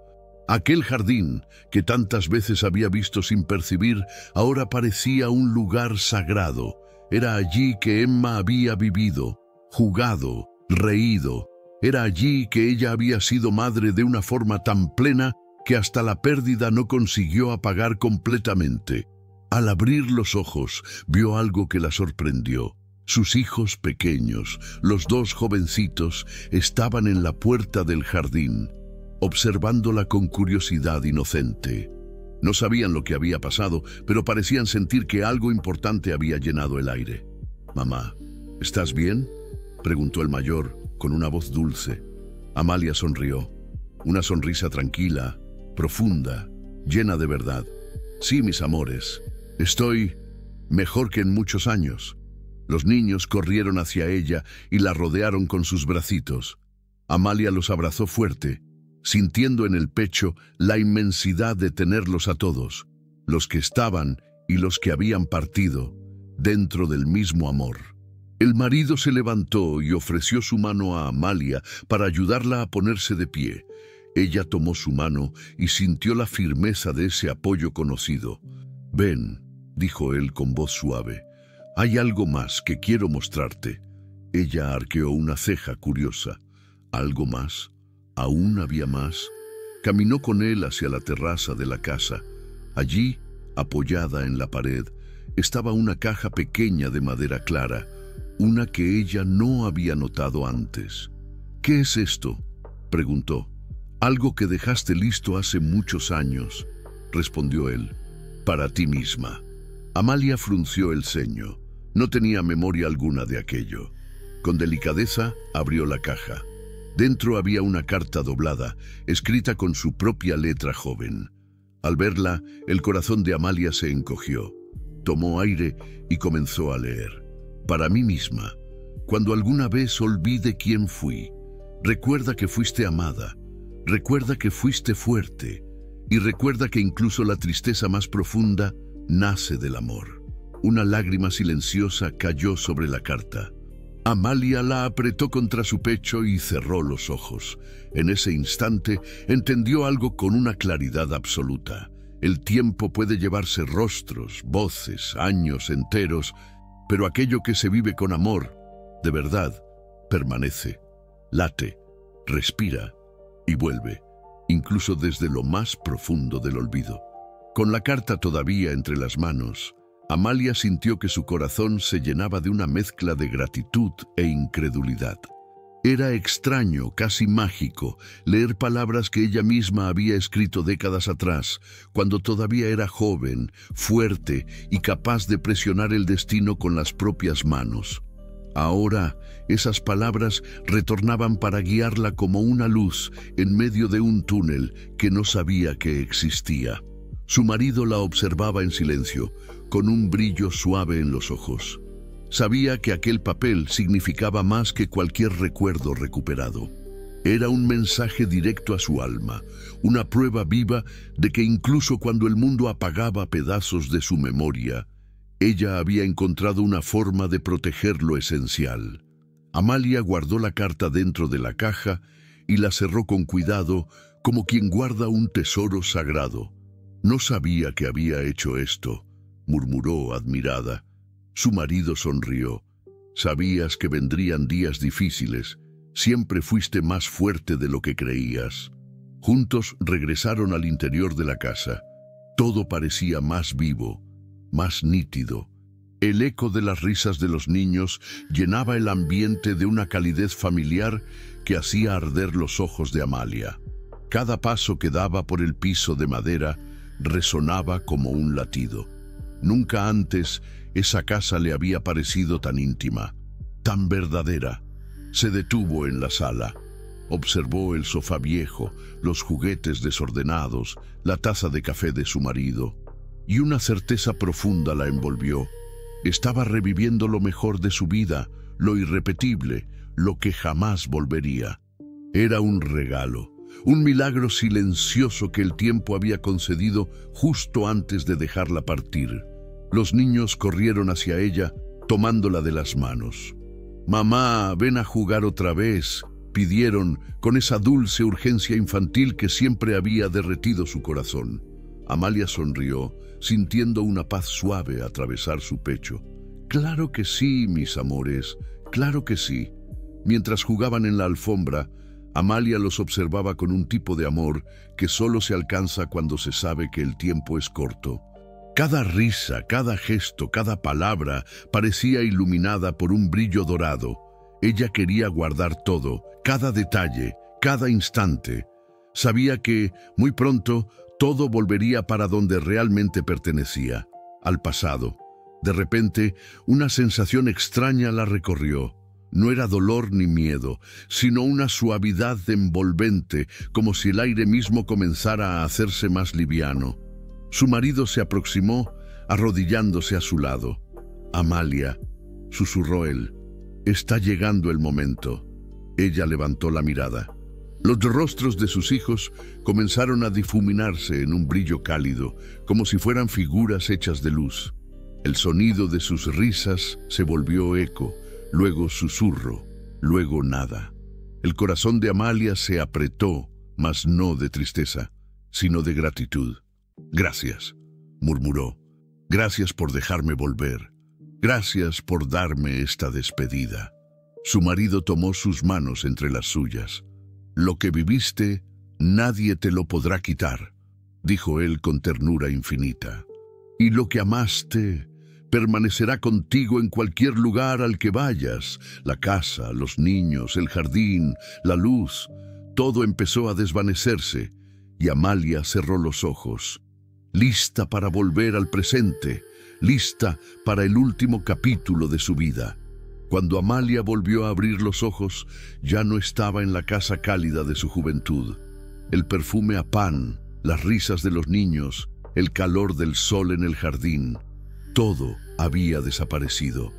Aquel jardín, que tantas veces había visto sin percibir, ahora parecía un lugar sagrado. Era allí que Emma había vivido, jugado, reído. Era allí que ella había sido madre de una forma tan plena que hasta la pérdida no consiguió apagar completamente. Al abrir los ojos, vio algo que la sorprendió. Sus hijos pequeños, los dos jovencitos, estaban en la puerta del jardín, observándola con curiosidad inocente. No sabían lo que había pasado, pero parecían sentir que algo importante había llenado el aire. «Mamá, ¿estás bien?», preguntó el mayor, con una voz dulce. Amalia sonrió. Una sonrisa tranquila, profunda, llena de verdad. «Sí, mis amores, estoy mejor que en muchos años». Los niños corrieron hacia ella y la rodearon con sus bracitos. Amalia los abrazó fuerte, sintiendo en el pecho la inmensidad de tenerlos a todos, los que estaban y los que habían partido, dentro del mismo amor. El marido se levantó y ofreció su mano a Amalia para ayudarla a ponerse de pie. Ella tomó su mano y sintió la firmeza de ese apoyo conocido. «Ven», dijo él con voz suave, «hay algo más que quiero mostrarte». Ella arqueó una ceja curiosa. «¿Algo más? ¿Aún había más?». Caminó con él hacia la terraza de la casa. Allí, apoyada en la pared, estaba una caja pequeña de madera clara, una que ella no había notado antes. «¿Qué es esto?», preguntó. «Algo que dejaste listo hace muchos años», respondió él. «Para ti misma». Amalia frunció el ceño. No tenía memoria alguna de aquello. Con delicadeza abrió la caja. Dentro había una carta doblada, escrita con su propia letra joven. Al verla, el corazón de Amalia se encogió. Tomó aire y comenzó a leer. «Para mí misma, cuando alguna vez olvide quién fui, recuerda que fuiste amada, recuerda que fuiste fuerte, y recuerda que incluso la tristeza más profunda nace del amor». Una lágrima silenciosa cayó sobre la carta. Amalia la apretó contra su pecho y cerró los ojos. En ese instante entendió algo con una claridad absoluta. El tiempo puede llevarse rostros, voces, años enteros, pero aquello que se vive con amor, de verdad, permanece, late, respira y vuelve, incluso desde lo más profundo del olvido. Con la carta todavía entre las manos, Amalia sintió que su corazón se llenaba de una mezcla de gratitud e incredulidad. Era extraño, casi mágico, leer palabras que ella misma había escrito décadas atrás, cuando todavía era joven, fuerte y capaz de presionar el destino con las propias manos. Ahora, esas palabras retornaban para guiarla como una luz en medio de un túnel que no sabía que existía. Su marido la observaba en silencio, con un brillo suave en los ojos. Sabía que aquel papel significaba más que cualquier recuerdo recuperado. Era un mensaje directo a su alma, una prueba viva de que incluso cuando el mundo apagaba pedazos de su memoria, ella había encontrado una forma de proteger lo esencial. Amalia guardó la carta dentro de la caja y la cerró con cuidado, como quien guarda un tesoro sagrado. «No sabía que había hecho esto», murmuró admirada. Su marido sonrió. «Sabías que vendrían días difíciles. Siempre fuiste más fuerte de lo que creías». Juntos regresaron al interior de la casa. Todo parecía más vivo, más nítido. El eco de las risas de los niños llenaba el ambiente de una calidez familiar que hacía arder los ojos de Amalia. Cada paso que daba por el piso de madera resonaba como un latido. Nunca antes esa casa le había parecido tan íntima, tan verdadera. Se detuvo en la sala. Observó el sofá viejo, los juguetes desordenados, la taza de café de su marido. Y una certeza profunda la envolvió. Estaba reviviendo lo mejor de su vida, lo irrepetible, lo que jamás volvería. Era un regalo, un milagro silencioso que el tiempo había concedido justo antes de dejarla partir. Los niños corrieron hacia ella, tomándola de las manos. «Mamá, ven a jugar otra vez», pidieron con esa dulce urgencia infantil que siempre había derretido su corazón. Amalia sonrió, sintiendo una paz suave atravesar su pecho. «Claro que sí, mis amores, claro que sí». Mientras jugaban en la alfombra, Amalia los observaba con un tipo de amor que solo se alcanza cuando se sabe que el tiempo es corto. Cada risa, cada gesto, cada palabra parecía iluminada por un brillo dorado. Ella quería guardar todo, cada detalle, cada instante. Sabía que, muy pronto, todo volvería para donde realmente pertenecía, al pasado. De repente, una sensación extraña la recorrió. No era dolor ni miedo, sino una suavidad envolvente, como si el aire mismo comenzara a hacerse más liviano. Su marido se aproximó, arrodillándose a su lado. «Amalia», susurró él, «está llegando el momento». Ella levantó la mirada. Los rostros de sus hijos comenzaron a difuminarse en un brillo cálido, como si fueran figuras hechas de luz. El sonido de sus risas se volvió eco, luego susurro, luego nada. El corazón de Amalia se apretó, mas no de tristeza, sino de gratitud. «Gracias», murmuró. «Gracias por dejarme volver. Gracias por darme esta despedida». Su marido tomó sus manos entre las suyas. «Lo que viviste, nadie te lo podrá quitar», dijo él con ternura infinita. «Y lo que amaste permanecerá contigo en cualquier lugar al que vayas. La casa, los niños, el jardín, la luz». Todo empezó a desvanecerse y Amalia cerró los ojos, lista para volver al presente, lista para el último capítulo de su vida. Cuando Amalia volvió a abrir los ojos, ya no estaba en la casa cálida de su juventud. El perfume a pan, las risas de los niños, el calor del sol en el jardín, todo había desaparecido.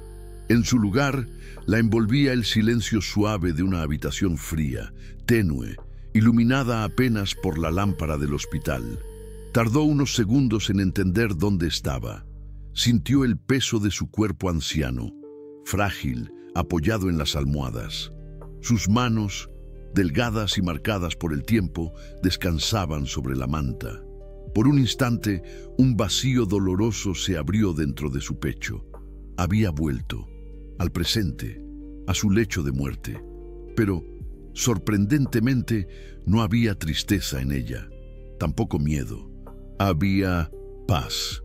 En su lugar, la envolvía el silencio suave de una habitación fría, tenue, iluminada apenas por la lámpara del hospital. Tardó unos segundos en entender dónde estaba. Sintió el peso de su cuerpo anciano, frágil, apoyado en las almohadas. Sus manos, delgadas y marcadas por el tiempo, descansaban sobre la manta. Por un instante, un vacío doloroso se abrió dentro de su pecho. Había vuelto, al presente, a su lecho de muerte. Pero, sorprendentemente, no había tristeza en ella, tampoco miedo. Había paz.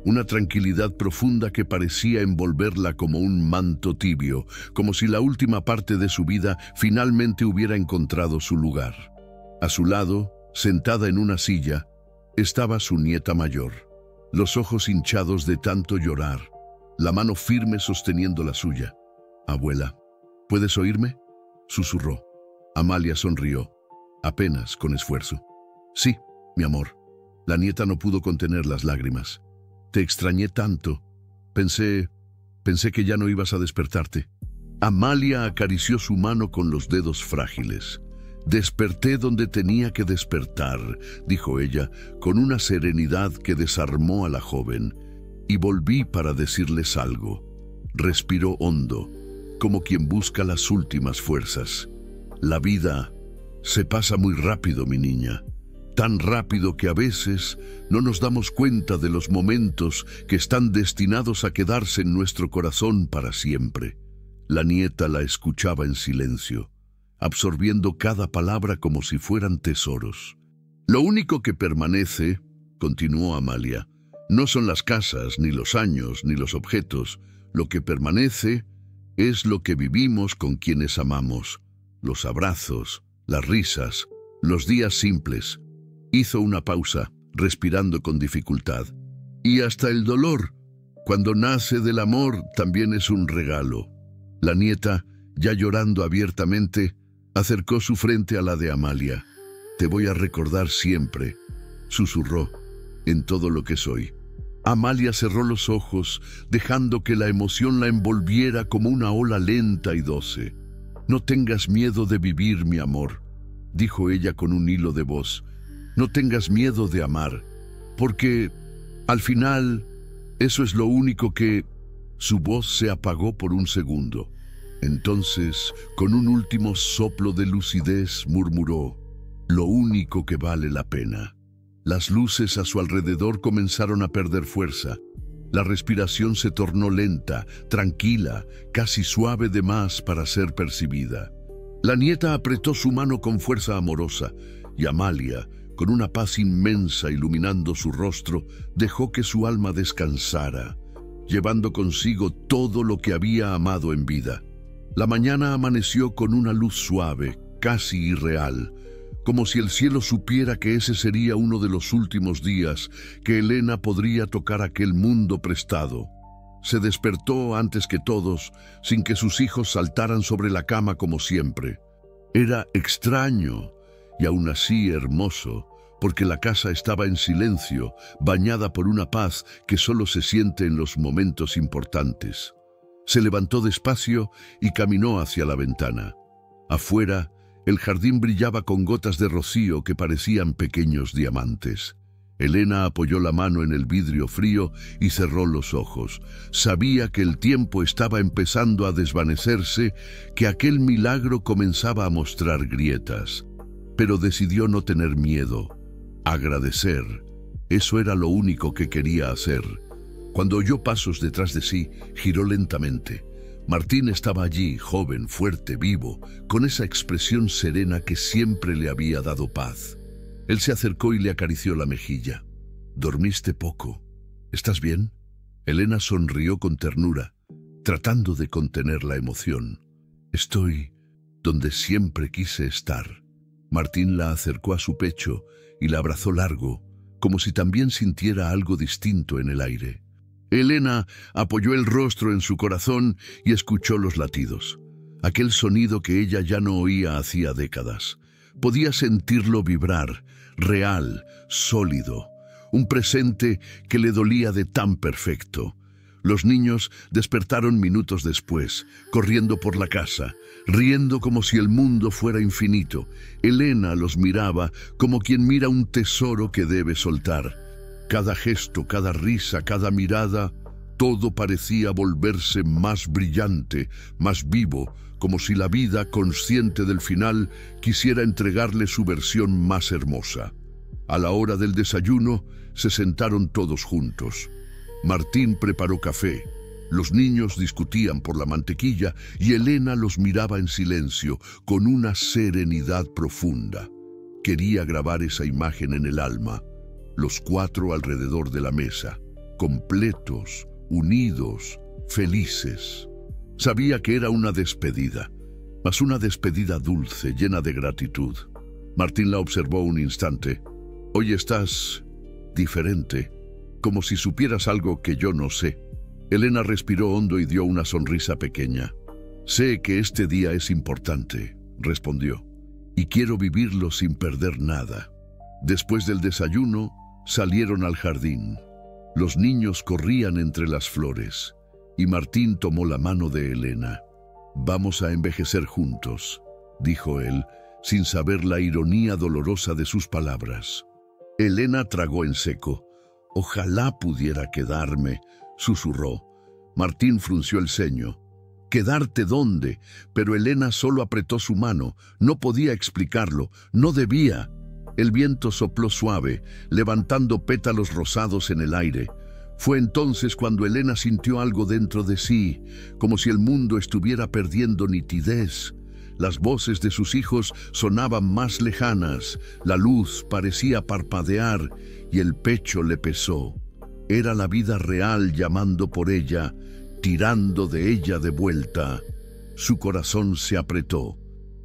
Una tranquilidad profunda que parecía envolverla como un manto tibio, como si la última parte de su vida finalmente hubiera encontrado su lugar. A su lado, sentada en una silla, estaba su nieta mayor, los ojos hinchados de tanto llorar, la mano firme sosteniendo la suya. Abuela, ¿puedes oírme?, susurró. Amalia sonrió, apenas con esfuerzo. Sí, mi amor. La nieta no pudo contener las lágrimas. Te extrañé tanto. Pensé que ya no ibas a despertarte. Amalia acarició su mano con los dedos frágiles. Desperté donde tenía que despertar, dijo ella, con una serenidad que desarmó a la joven, y volví para decirles algo. Respiró hondo, como quien busca las últimas fuerzas. La vida se pasa muy rápido, mi niña. Tan rápido que a veces no nos damos cuenta de los momentos que están destinados a quedarse en nuestro corazón para siempre. La nieta la escuchaba en silencio, absorbiendo cada palabra como si fueran tesoros. Lo único que permanece, continuó Amalia, no son las casas, ni los años, ni los objetos. Lo que permanece es lo que vivimos con quienes amamos. Los abrazos, las risas, los días simples. Hizo una pausa, respirando con dificultad. Y hasta el dolor, cuando nace del amor, también es un regalo. La nieta, ya llorando abiertamente, acercó su frente a la de Amalia. Te voy a recordar siempre, susurró, en todo lo que soy. Amalia cerró los ojos, dejando que la emoción la envolviera como una ola lenta y doce. No tengas miedo de vivir, mi amor, dijo ella con un hilo de voz. No tengas miedo de amar, porque, al final, eso es lo único que... Su voz se apagó por un segundo. Entonces, con un último soplo de lucidez, murmuró, lo único que vale la pena. Las luces a su alrededor comenzaron a perder fuerza. La respiración se tornó lenta, tranquila, casi suave de más para ser percibida. La nieta apretó su mano con fuerza amorosa, y Amalia, con una paz inmensa iluminando su rostro, dejó que su alma descansara, llevando consigo todo lo que había amado en vida. La mañana amaneció con una luz suave, casi irreal, como si el cielo supiera que ese sería uno de los últimos días que Elena podría tocar aquel mundo prestado. Se despertó antes que todos, sin que sus hijos saltaran sobre la cama como siempre. Era extraño y aún así hermoso, porque la casa estaba en silencio, bañada por una paz que solo se siente en los momentos importantes. Se levantó despacio y caminó hacia la ventana. Afuera, el jardín brillaba con gotas de rocío que parecían pequeños diamantes. Elena apoyó la mano en el vidrio frío y cerró los ojos. Sabía que el tiempo estaba empezando a desvanecerse, que aquel milagro comenzaba a mostrar grietas. Pero decidió no tener miedo. Agradecer. Eso era lo único que quería hacer. Cuando oyó pasos detrás de sí, giró lentamente. Martín estaba allí, joven, fuerte, vivo, con esa expresión serena que siempre le había dado paz. Él se acercó y le acarició la mejilla. «¿Dormiste poco? ¿Estás bien?» Elena sonrió con ternura, tratando de contener la emoción. «Estoy donde siempre quise estar». Martín la acercó a su pecho y la abrazó largo, como si también sintiera algo distinto en el aire. Elena apoyó el rostro en su corazón y escuchó los latidos. Aquel sonido que ella ya no oía hacía décadas. Podía sentirlo vibrar, real, sólido, un presente que le dolía de tan perfecto. Los niños despertaron minutos después, corriendo por la casa, riendo como si el mundo fuera infinito. Elena los miraba como quien mira un tesoro que debe soltar. Cada gesto, cada risa, cada mirada, todo parecía volverse más brillante, más vivo, como si la vida, consciente del final, quisiera entregarle su versión más hermosa. A la hora del desayuno, se sentaron todos juntos. Martín preparó café, los niños discutían por la mantequilla y Elena los miraba en silencio, con una serenidad profunda. Quería grabar esa imagen en el alma, los cuatro alrededor de la mesa, completos, unidos, felices. Sabía que era una despedida, mas una despedida dulce, llena de gratitud. Martín la observó un instante. «Hoy estás diferente, como si supieras algo que yo no sé». Elena respiró hondo y dio una sonrisa pequeña. Sé que este día es importante, respondió, y quiero vivirlo sin perder nada. Después del desayuno, salieron al jardín. Los niños corrían entre las flores, y Martín tomó la mano de Elena. «Vamos a envejecer juntos», dijo él, sin saber la ironía dolorosa de sus palabras. Elena tragó en seco. «Ojalá pudiera quedarme», susurró. Martín frunció el ceño. «¿Quedarte dónde?». Pero Elena solo apretó su mano. No podía explicarlo, no debía. El viento sopló suave, levantando pétalos rosados en el aire. Fue entonces cuando Elena sintió algo dentro de sí, como si el mundo estuviera perdiendo nitidez. Las voces de sus hijos sonaban más lejanas, la luz parecía parpadear y el pecho le pesó. Era la vida real llamando por ella, tirando de ella de vuelta. Su corazón se apretó.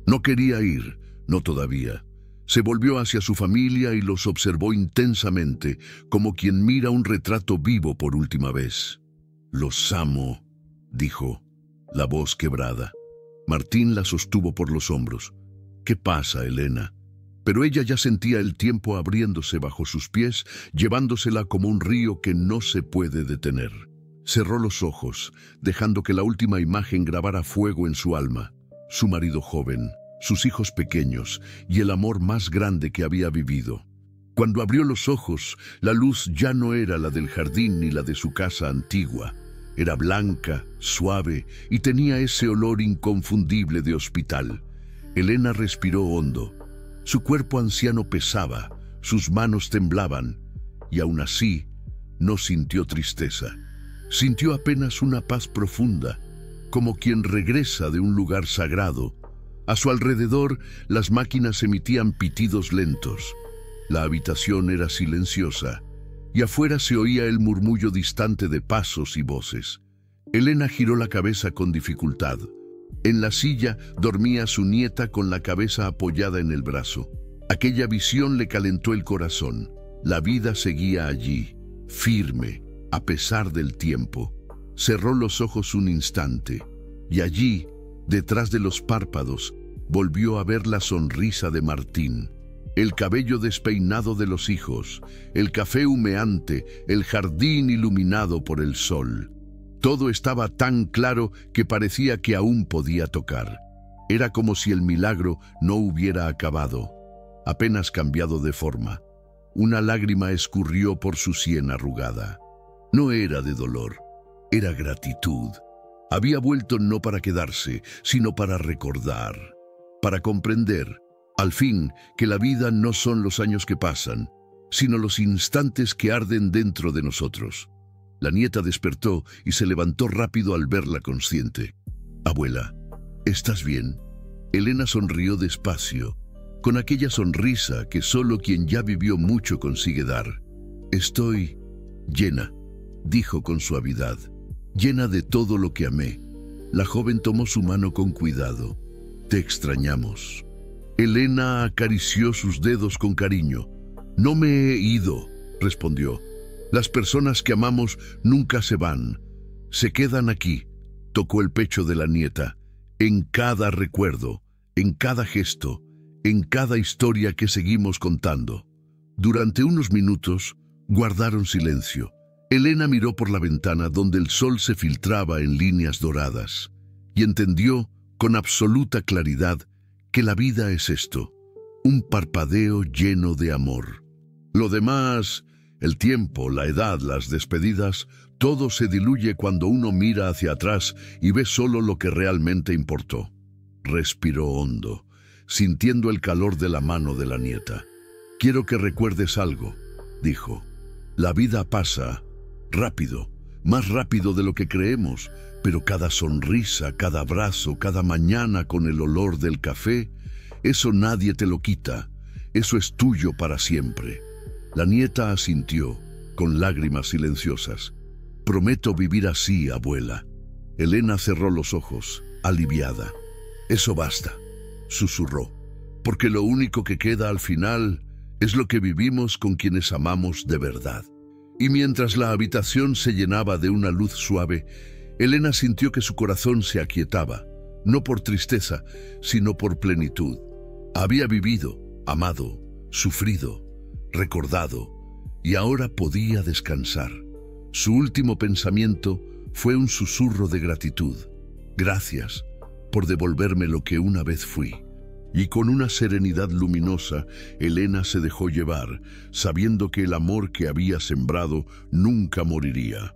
No quería ir, no todavía. Se volvió hacia su familia y los observó intensamente, como quien mira un retrato vivo por última vez. «Los amo», dijo, la voz quebrada. Martín la sostuvo por los hombros. «¿Qué pasa, Elena?». Pero ella ya sentía el tiempo abriéndose bajo sus pies, llevándosela como un río que no se puede detener. Cerró los ojos, dejando que la última imagen grabara fuego en su alma. Su marido joven, sus hijos pequeños y el amor más grande que había vivido. Cuando abrió los ojos, la luz ya no era la del jardín ni la de su casa antigua. Era blanca, suave y tenía ese olor inconfundible de hospital. Elena respiró hondo. Su cuerpo anciano pesaba, sus manos temblaban, y aún así no sintió tristeza. Sintió apenas una paz profunda, como quien regresa de un lugar sagrado. A su alrededor, las máquinas emitían pitidos lentos. La habitación era silenciosa, y afuera se oía el murmullo distante de pasos y voces. Elena giró la cabeza con dificultad. En la silla dormía su nieta con la cabeza apoyada en el brazo. Aquella visión le calentó el corazón. La vida seguía allí, firme, a pesar del tiempo. Cerró los ojos un instante, y allí, detrás de los párpados, volvió a ver la sonrisa de Martín. El cabello despeinado de los hijos, el café humeante, el jardín iluminado por el sol. Todo estaba tan claro que parecía que aún podía tocar. Era como si el milagro no hubiera acabado, apenas cambiado de forma. Una lágrima escurrió por su sien arrugada. No era de dolor, era gratitud. Había vuelto no para quedarse, sino para recordar, para comprender, al fin, que la vida no son los años que pasan, sino los instantes que arden dentro de nosotros. La nieta despertó y se levantó rápido al verla consciente. «Abuela, ¿estás bien?». Elena sonrió despacio, con aquella sonrisa que solo quien ya vivió mucho consigue dar. «Estoy llena», dijo con suavidad, «llena de todo lo que amé». La joven tomó su mano con cuidado. «Te extrañamos». Elena acarició sus dedos con cariño. «No me he ido», respondió. «Las personas que amamos nunca se van, se quedan aquí». Tocó el pecho de la nieta. «En cada recuerdo, en cada gesto, en cada historia que seguimos contando». Durante unos minutos guardaron silencio. Elena miró por la ventana donde el sol se filtraba en líneas doradas y entendió con absoluta claridad que la vida es esto, un parpadeo lleno de amor. Lo demás, el tiempo, la edad, las despedidas, todo se diluye cuando uno mira hacia atrás y ve solo lo que realmente importó. Respiró hondo, sintiendo el calor de la mano de la nieta. «Quiero que recuerdes algo», dijo. «La vida pasa rápido, más rápido de lo que creemos, pero cada sonrisa, cada abrazo, cada mañana con el olor del café, eso nadie te lo quita, eso es tuyo para siempre». La nieta asintió, con lágrimas silenciosas. «Prometo vivir así, abuela». Elena cerró los ojos, aliviada. «Eso basta», susurró, «porque lo único que queda al final es lo que vivimos con quienes amamos de verdad». Y mientras la habitación se llenaba de una luz suave, Elena sintió que su corazón se aquietaba. no por tristeza, sino por plenitud. Había vivido, amado, sufrido, recordado, y ahora podía descansar. Su último pensamiento fue un susurro de gratitud. Gracias por devolverme lo que una vez fui. Y con una serenidad luminosa, Elena se dejó llevar, sabiendo que el amor que había sembrado nunca moriría.